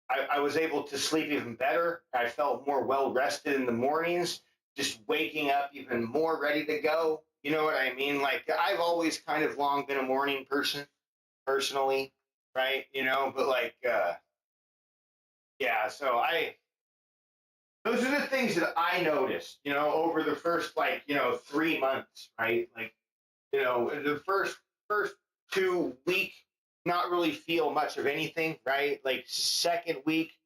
I was able to sleep even better. I felt more well rested in the mornings, just waking up even more ready to go. You know what I mean? Like, I've always kind of long been a morning person personally, right? You know, but like, yeah, so those are the things that I noticed, you know, over the first, like, you know, 3 months, right? Like, you know, the first 2 week, not really feel much of anything, right? Like second week,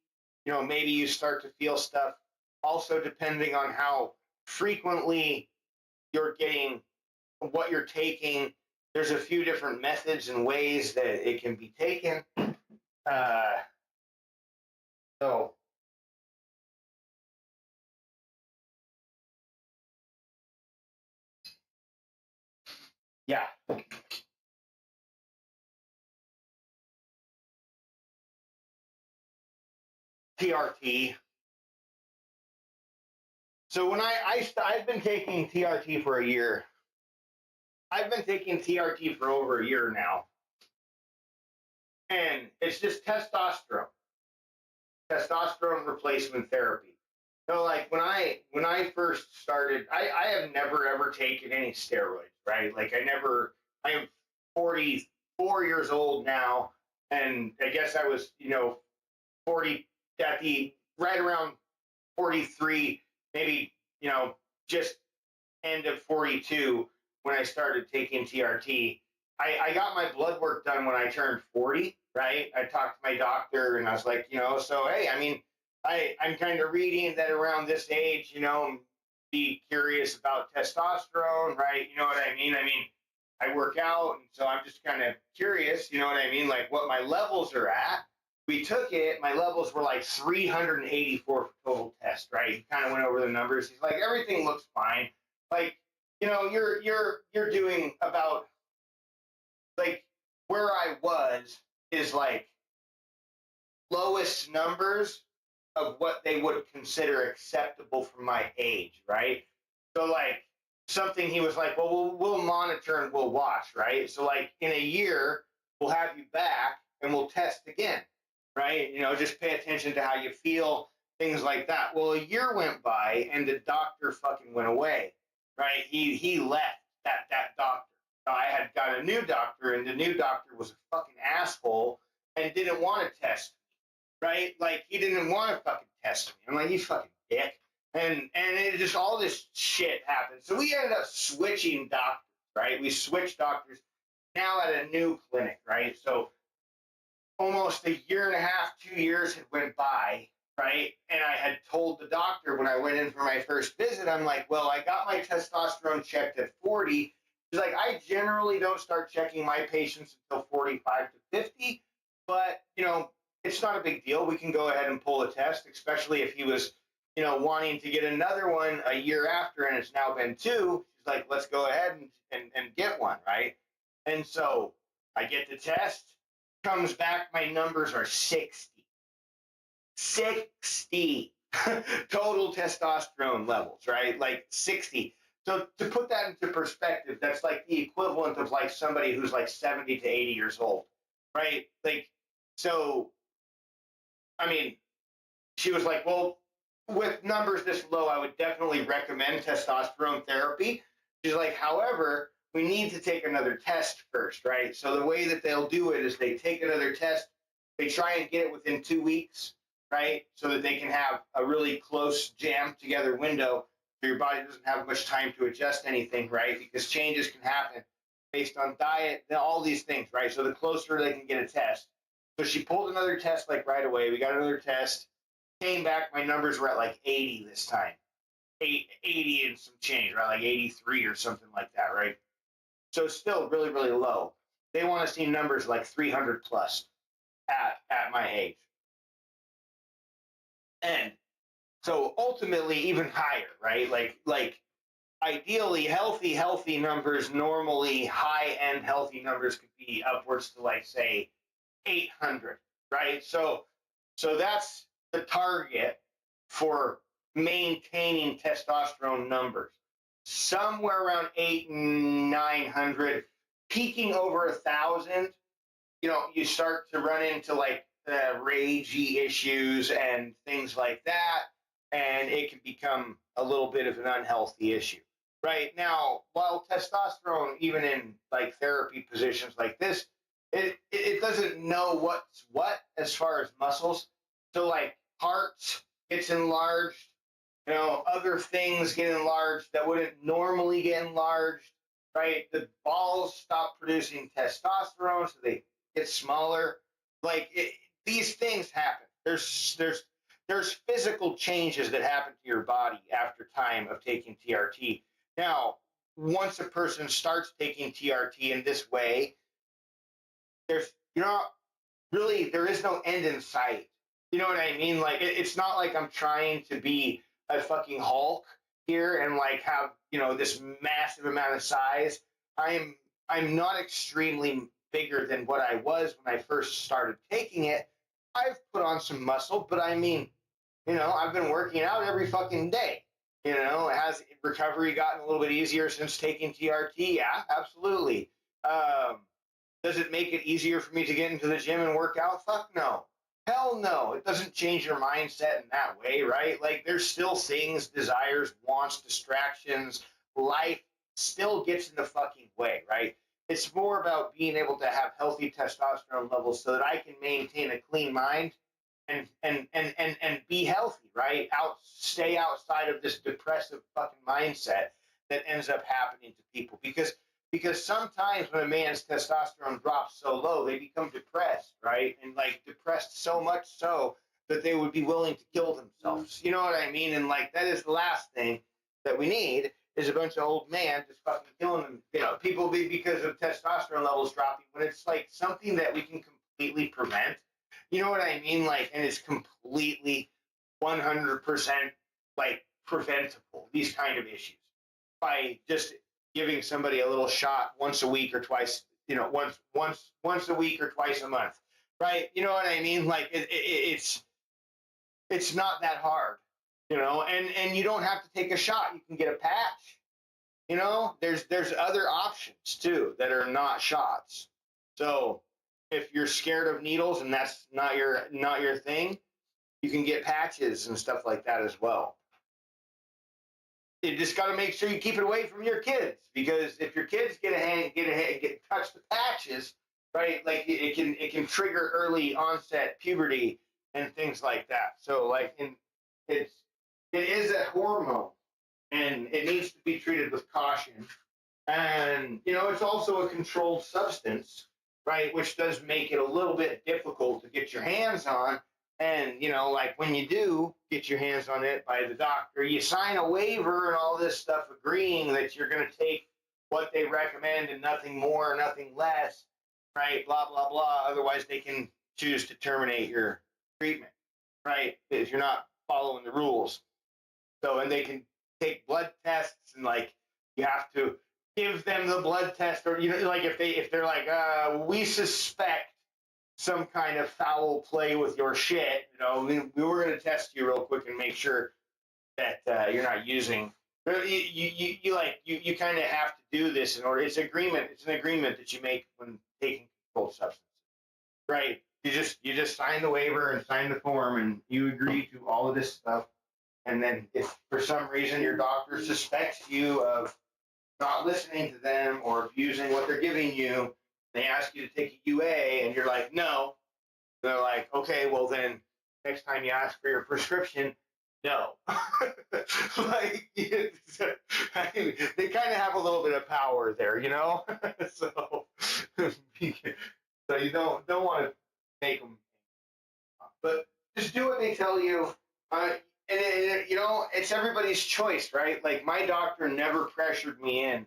you know, maybe you start to feel stuff. Also, depending on how frequently you're getting what you're taking, there's a few different methods and ways that it can be taken. Uh, so yeah, TRT. So when I've been taking TRT for a year. I've been taking TRT for over a year now, and it's just testosterone replacement therapy. So like when I first started, I have never ever taken any steroids, right? Like I am 44 years old now, and I guess I was, you know, 40 at the right around 43, maybe, you know, just end of 42 when I started taking TRT. I got my blood work done when I turned 40, right? I talked to my doctor and I was like, you know, so hey, I mean, I'm kind of reading that around this age, you know, be curious about testosterone, right? You know what I mean? I mean, I work out, and so I'm just kind of curious, you know what I mean? Like what my levels are at. We took it, my levels were like 384 for total test, right? He kind of went over the numbers. He's like, everything looks fine. Like, you know, you're doing about like where I was is like lowest numbers of what they would consider acceptable for my age, right? So like something he was like, well, we'll monitor and we'll watch, right? So like in a year, we'll have you back and we'll test again, right? Just pay attention to how you feel, things like that. Well, a year went by and the doctor fucking went away, right? He left that doctor. I had got a new doctor, and the new doctor was a fucking asshole and didn't want to test me, right? Like he didn't want to fucking test me. I'm like, you fucking dick. And it just all this shit happened. So we ended up switching doctors, right? We switched doctors now at a new clinic, right? So almost a year and a half, 2 years had went by, right? And I had told the doctor when I went in for my first visit, I'm like, well, I got my testosterone checked at 40. He's like, I generally don't start checking my patients until 45 to 50, but, it's not a big deal. We can go ahead and pull a test, especially if he was, wanting to get another one a year after and it's now been 2. He's like, let's go ahead and get one, right? And so I get the test, comes back, my numbers are 60. 60 total testosterone levels, right? Like 60. So to put that into perspective, that's like the equivalent of like somebody who's like 70 to 80 years old, right? Like, so, I mean, she was like, well, with numbers this low, I would definitely recommend testosterone therapy. She's like, however, we need to take another test first, right? So the way that they'll do it is they take another test, they try and get it within 2 weeks, right? So that they can have a really close jammed together window so your body doesn't have much time to adjust anything, right? Because changes can happen based on diet, all these things, right? So the closer they can get a test. So she pulled another test like right away. We got another test. Came back, my numbers were at like 80 this time. 80 and some change, right? Like 83 or something like that, right? So still really, really low. They want to see numbers like 300 plus at my age. And so ultimately even higher, right? Like ideally healthy numbers, normally high-end healthy numbers could be upwards to like say 800, right? So that's the target for maintaining testosterone numbers. Somewhere around 800 and 900, peaking over 1,000, you start to run into like ragey issues and things like that, and it can become a little bit of an unhealthy issue. Right now, while testosterone, even in like therapy positions like this, it doesn't know what's what as far as muscles. So like hearts gets enlarged, other things get enlarged that wouldn't normally get enlarged, right? The balls stop producing testosterone, so they get smaller. Like these things happen. There's physical changes that happen to your body after time of taking TRT. Now, once a person starts taking TRT in this way, there's really there is no end in sight. You know what I mean? Like it's not like I'm trying to be a fucking Hulk here and like have this massive amount of size. I'm not extremely bigger than what I was when I first started taking it. I've put on some muscle, but I mean, I've been working out every fucking day. Has recovery gotten a little bit easier since taking TRT? Yeah, absolutely. Does it make it easier for me to get into the gym and work out? Fuck no. Hell no. It doesn't change your mindset in that way, right? Like there's still things, desires, wants, distractions, life still gets in the fucking way, right? It's more about being able to have healthy testosterone levels so that I can maintain a clean mind and be healthy, right? Stay outside of this depressive fucking mindset that ends up happening to people because sometimes when a man's testosterone drops so low, they become depressed, right? And like depressed so much so that they would be willing to kill themselves. You know what I mean? And like that is the last thing that we need is a bunch of old men just fucking killing them. People because of testosterone levels dropping when it's like something that we can completely prevent. You know what I mean? Like, and it's completely 100% like preventable, these kind of issues by just giving somebody a little shot once a week or twice, once a week or twice a month, right? You know what I mean? Like it's it's not that hard, and you don't have to take a shot. You can get a patch. There's other options too that are not shots. So if you're scared of needles and that's not your thing, you can get patches and stuff like that as well. You just got to make sure you keep it away from your kids, because if your kids touch the patches, right? Like it can trigger early onset puberty and things like that. So it is a hormone, and it needs to be treated with caution. And it's also a controlled substance, right? Which does make it a little bit difficult to get your hands on. And like when you do get your hands on it by the doctor, you sign a waiver and all this stuff, agreeing that you're going to take what they recommend and nothing more, nothing less, right? Blah blah blah. Otherwise, they can choose to terminate your treatment, right? If you're not following the rules. So, and they can take blood tests, and like you have to give them the blood test, or like if they're like, we suspect some kind of foul play with your shit, we were going to test you real quick and make sure that you're not using. You kind of have to do this in order. It's an agreement that you make when taking controlled substances, right? You just sign the waiver and sign the form, and you agree to all of this stuff. And then if for some reason your doctor suspects you of not listening to them or abusing what they're giving you, they ask you to take a UA and you're like, no. They're like, okay, well then next time you ask for your prescription, no. Like, I mean, they kind of have a little bit of power there, so you don't want to make them, but just do what they tell you. And it's everybody's choice, right? Like my doctor never pressured me in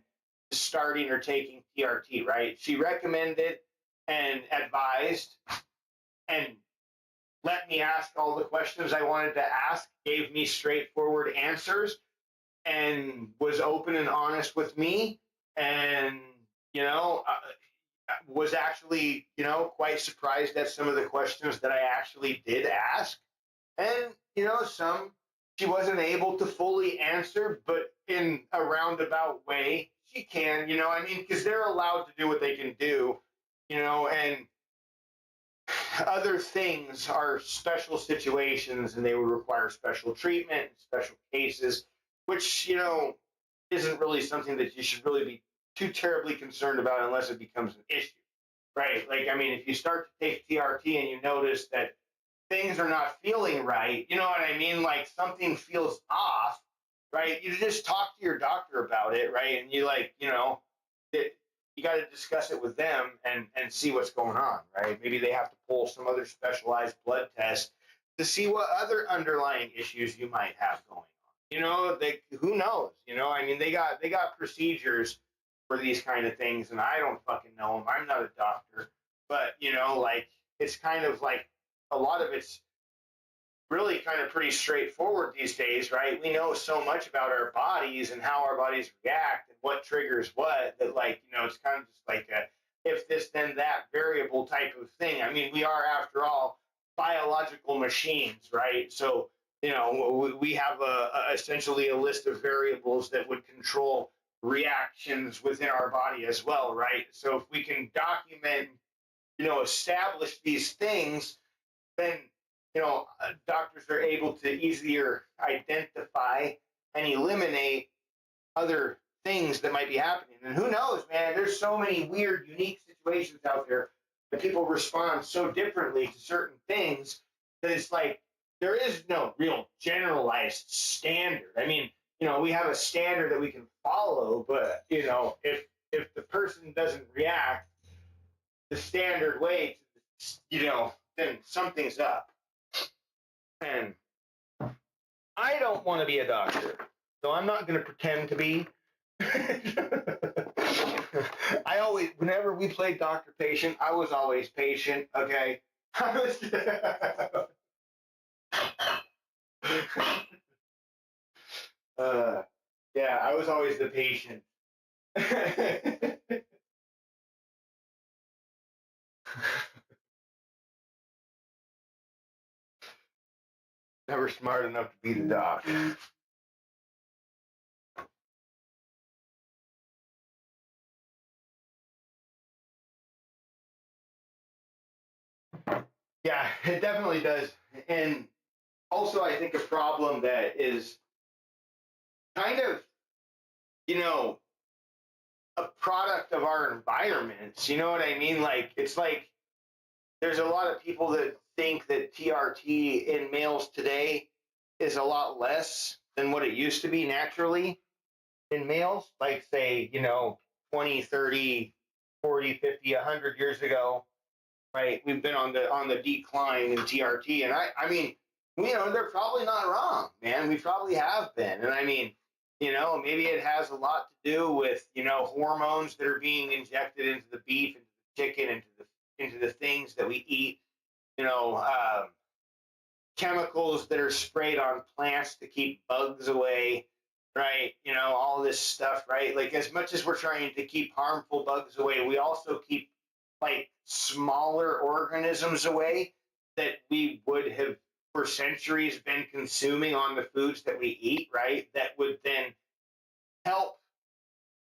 to starting or taking TRT, right? She recommended and advised and let me ask all the questions I wanted to ask, gave me straightforward answers, and was open and honest with me. And, was actually, quite surprised at some of the questions that I actually did ask. And, some she wasn't able to fully answer, but in a roundabout way, she can, because they're allowed to do what they can do, and other things are special situations and they would require special treatment, special cases, which, isn't really something that you should really be too terribly concerned about unless it becomes an issue, right? Like, I mean, if you start to take TRT and you notice that things are not feeling right, you know what I mean? Like something feels off, right? You just talk to your doctor about it, right? And you you got to discuss it with them and see what's going on, right? Maybe they have to pull some other specialized blood test to see what other underlying issues you might have going on. Who knows? I mean, they got procedures for these kind of things, and I don't fucking know them. I'm not a doctor, but like it's kind of like a lot of it's really kind of pretty straightforward these days, right? We know so much about our bodies and how our bodies react and what triggers what that, like, it's kind of just like a if this then that variable type of thing. I mean, we are, after all, biological machines, right? So, we have essentially a list of variables that would control reactions within our body as well, right? So if we can document, establish these things, then doctors are able to easier identify and eliminate other things that might be happening. And who knows, man, there's so many weird, unique situations out there that people respond so differently to certain things that it's like there is no real generalized standard. I mean, we have a standard that we can follow, but if the person doesn't react the standard way, then something's up. And I don't want to be a doctor, so I'm not going to pretend to be. Whenever we played doctor patient, I was always patient, okay? Yeah, I was always the patient. Never smart enough to beat a dog. Yeah, it definitely does. And also, I think a problem that is kind of, you know, a product of our environments. You know what I mean? Like, it's like there's a lot of people that think that TRT in males today is a lot less than what it used to be naturally in males. Like, say, 20, 30, 40, 50, 100 years ago, right? We've been on the decline in TRT. And I mean, they're probably not wrong, man. We probably have been. And I mean, maybe it has a lot to do with, hormones that are being injected into the beef, into the chicken, into the things that we eat, chemicals that are sprayed on plants to keep bugs away, right? All this stuff, right? Like, as much as we're trying to keep harmful bugs away, we also keep like smaller organisms away that we would have for centuries been consuming on the foods that we eat, right? That would then help,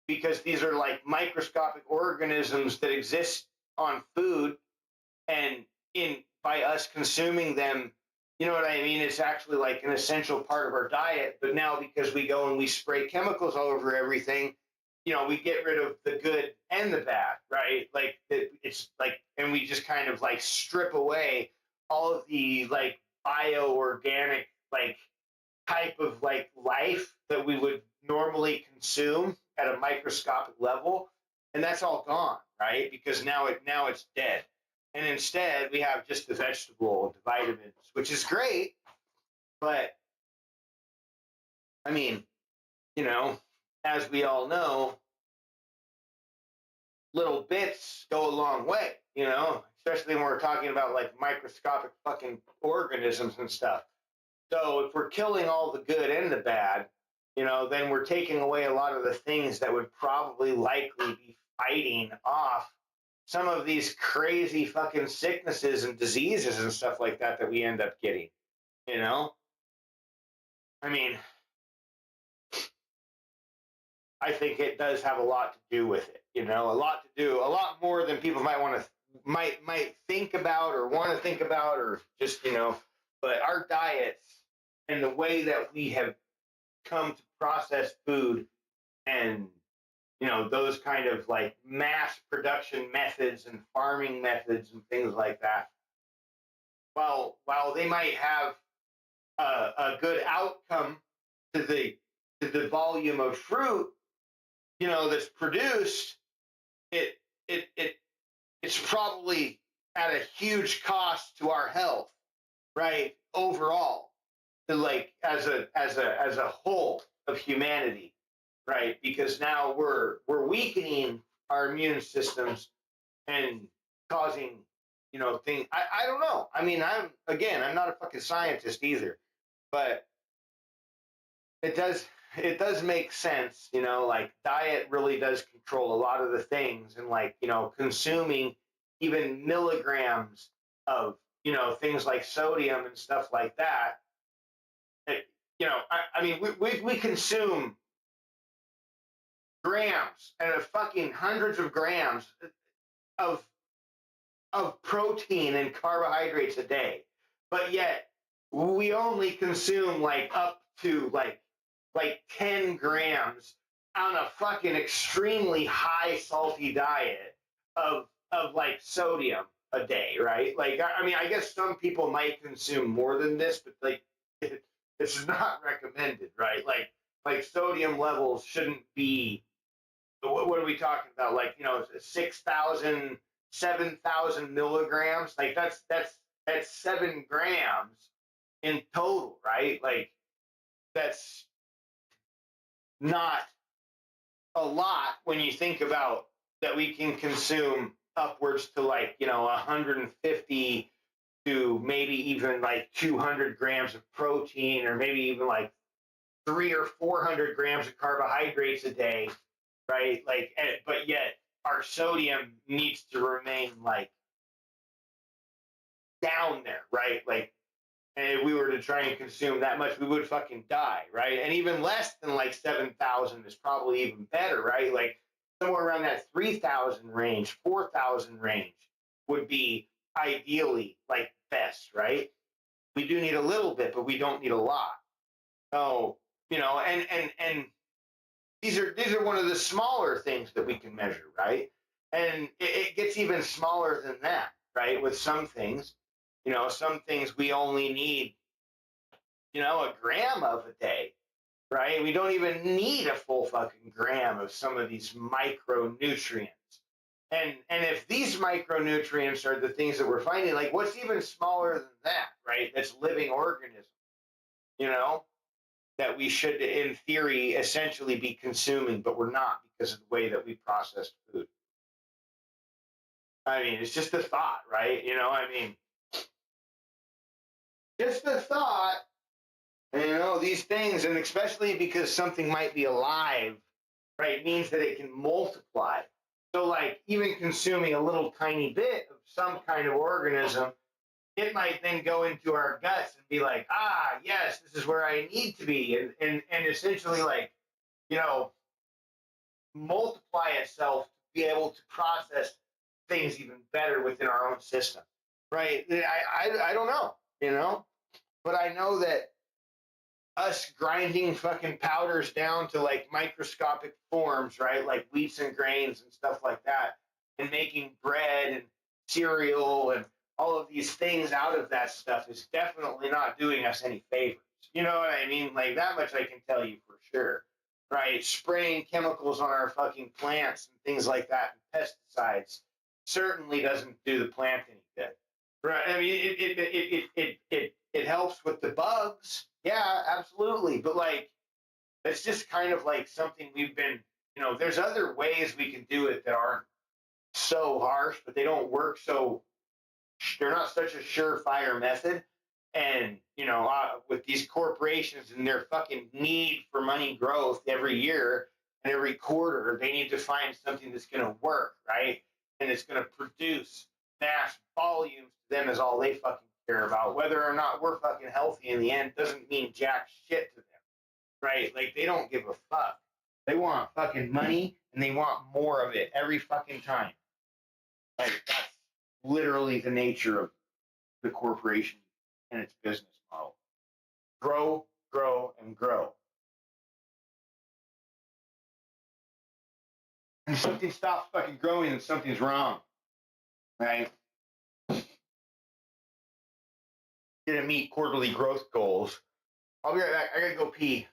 because these are like microscopic organisms that exist on food, and in by us consuming them, you know what I mean? It's actually like an essential part of our diet. But now, because we go and we spray chemicals all over everything, we get rid of the good and the bad, right? Like, it's like, and we just kind of like strip away all of the like bio-organic like type of like life that we would normally consume at a microscopic level, and that's all gone, right? Because now it's dead. And instead, we have just the vegetable, the vitamins, which is great. But, I mean, as we all know, little bits go a long way, especially when we're talking about like microscopic fucking organisms and stuff. So if we're killing all the good and the bad, then we're taking away a lot of the things that would probably likely be fighting off some of these crazy fucking sicknesses and diseases and stuff like that we end up getting, I mean, I think it does have a lot to do with it, a lot more than people might think about or want to think about, or just, but our diets and the way that we have come to process food, and those kind of like mass production methods and farming methods and things like that, while they might have a good outcome to the volume of fruit that's produced, it's probably at a huge cost to our health, right? Overall, like as a whole of humanity, right? Because now we're weakening our immune systems and causing, things. I don't know. I mean, I'm not a fucking scientist either, but it does make sense, like diet really does control a lot of the things, and like, consuming even milligrams of, things like sodium and stuff like that. It, I mean, we consume grams and fucking hundreds of grams of protein and carbohydrates a day, but yet we only consume like up to like 10 grams on a fucking extremely high salty diet of like sodium a day, right? Like, I mean, I guess some people might consume more than this, but like it's not recommended, right? Like sodium levels shouldn't be, what are we talking about? Like, 6,000, 7,000 milligrams. Like that's 7 grams in total, right? Like, that's not a lot when you think about that we can consume upwards to like, 150 to maybe even like 200 grams of protein, or maybe even like 300 or 400 grams of carbohydrates a day, right? Like, but yet our sodium needs to remain like down there, right? Like And if we were to try and consume that much, we would fucking die, right? And even less than like 7,000 is probably even better, right? Like somewhere around that 3,000 range, 4,000 range would be ideally like best, right? We do need a little bit, but we don't need a lot. So, and these are one of the smaller things that we can measure, right? And it gets even smaller than that, right? With some things, some things we only need, a gram of a day, right? We don't even need a full fucking gram of some of these micronutrients. And if these micronutrients are the things that we're finding, like what's even smaller than that, right? That's living organism, you know, that we should, in theory, essentially be consuming, but we're not because of the way that we process food. I mean, it's just a thought, right? Just a thought. These things, and especially because something might be alive, right, means that it can multiply. So, like, even consuming a little tiny bit of some kind of organism, it might then go into our guts and be like, yes, this is where I need to be, and essentially, like, you know, multiply itself to be able to process things even better within our own system, right? I don't know, but I know that us grinding fucking powders down to like microscopic forms, right? Like wheats and grains and stuff like that, and making bread and cereal and all of these things out of that stuff is definitely not doing us any favors. You know what I mean? Like that much I can tell you for sure, right? Spraying chemicals on our fucking plants and things like that and pesticides certainly doesn't do the plant any good. Right. I mean, it helps with the bugs. Yeah, absolutely. But like, it's just kind of like something we've been, there's other ways we can do it that aren't so harsh, but they don't work so, they're not such a surefire method. And, with these corporations and their fucking need for money growth every year and every quarter, they need to find something that's going to work, right? And it's going to produce mass volumes to them is all they fucking care about. Whether or not we're fucking healthy in the end doesn't mean jack shit to them, right? Like they don't give a fuck. They want fucking money and they want more of it every fucking time. Like that's literally the nature of the corporation and its business model. Grow, grow, and grow. And if something stops fucking growing, then something's wrong, right? Didn't meet quarterly growth goals. I'll be right back. I gotta go pee.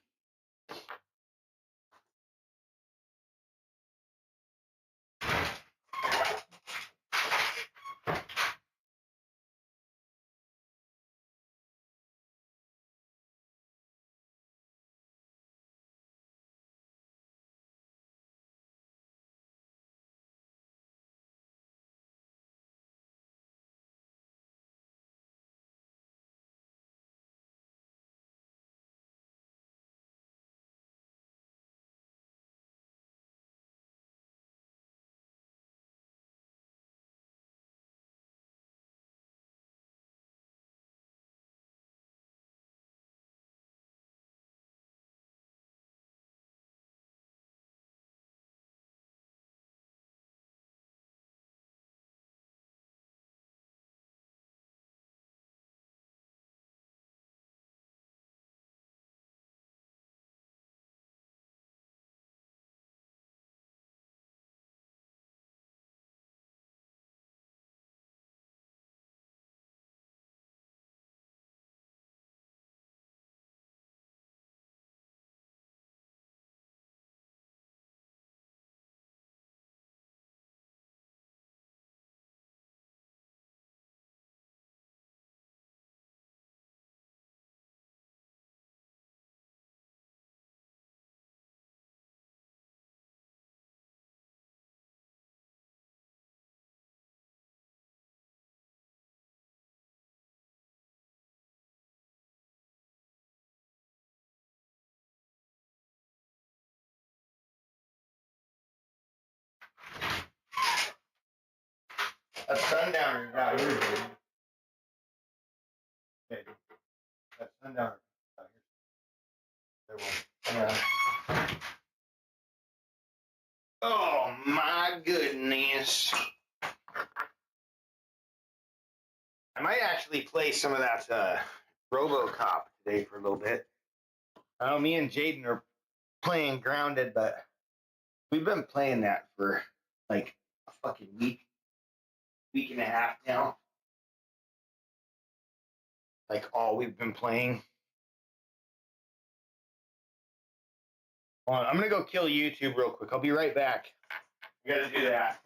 A sundowner out here, baby. That sundowner. Yeah. Oh my goodness. I might actually play some of that RoboCop today for a little bit. I know me and Jaden are playing Grounded, but we've been playing that for like a fucking week and a half now. Like all we've been playing. Hold on, I'm gonna go kill YouTube real quick. I'll be right back. I gotta do that.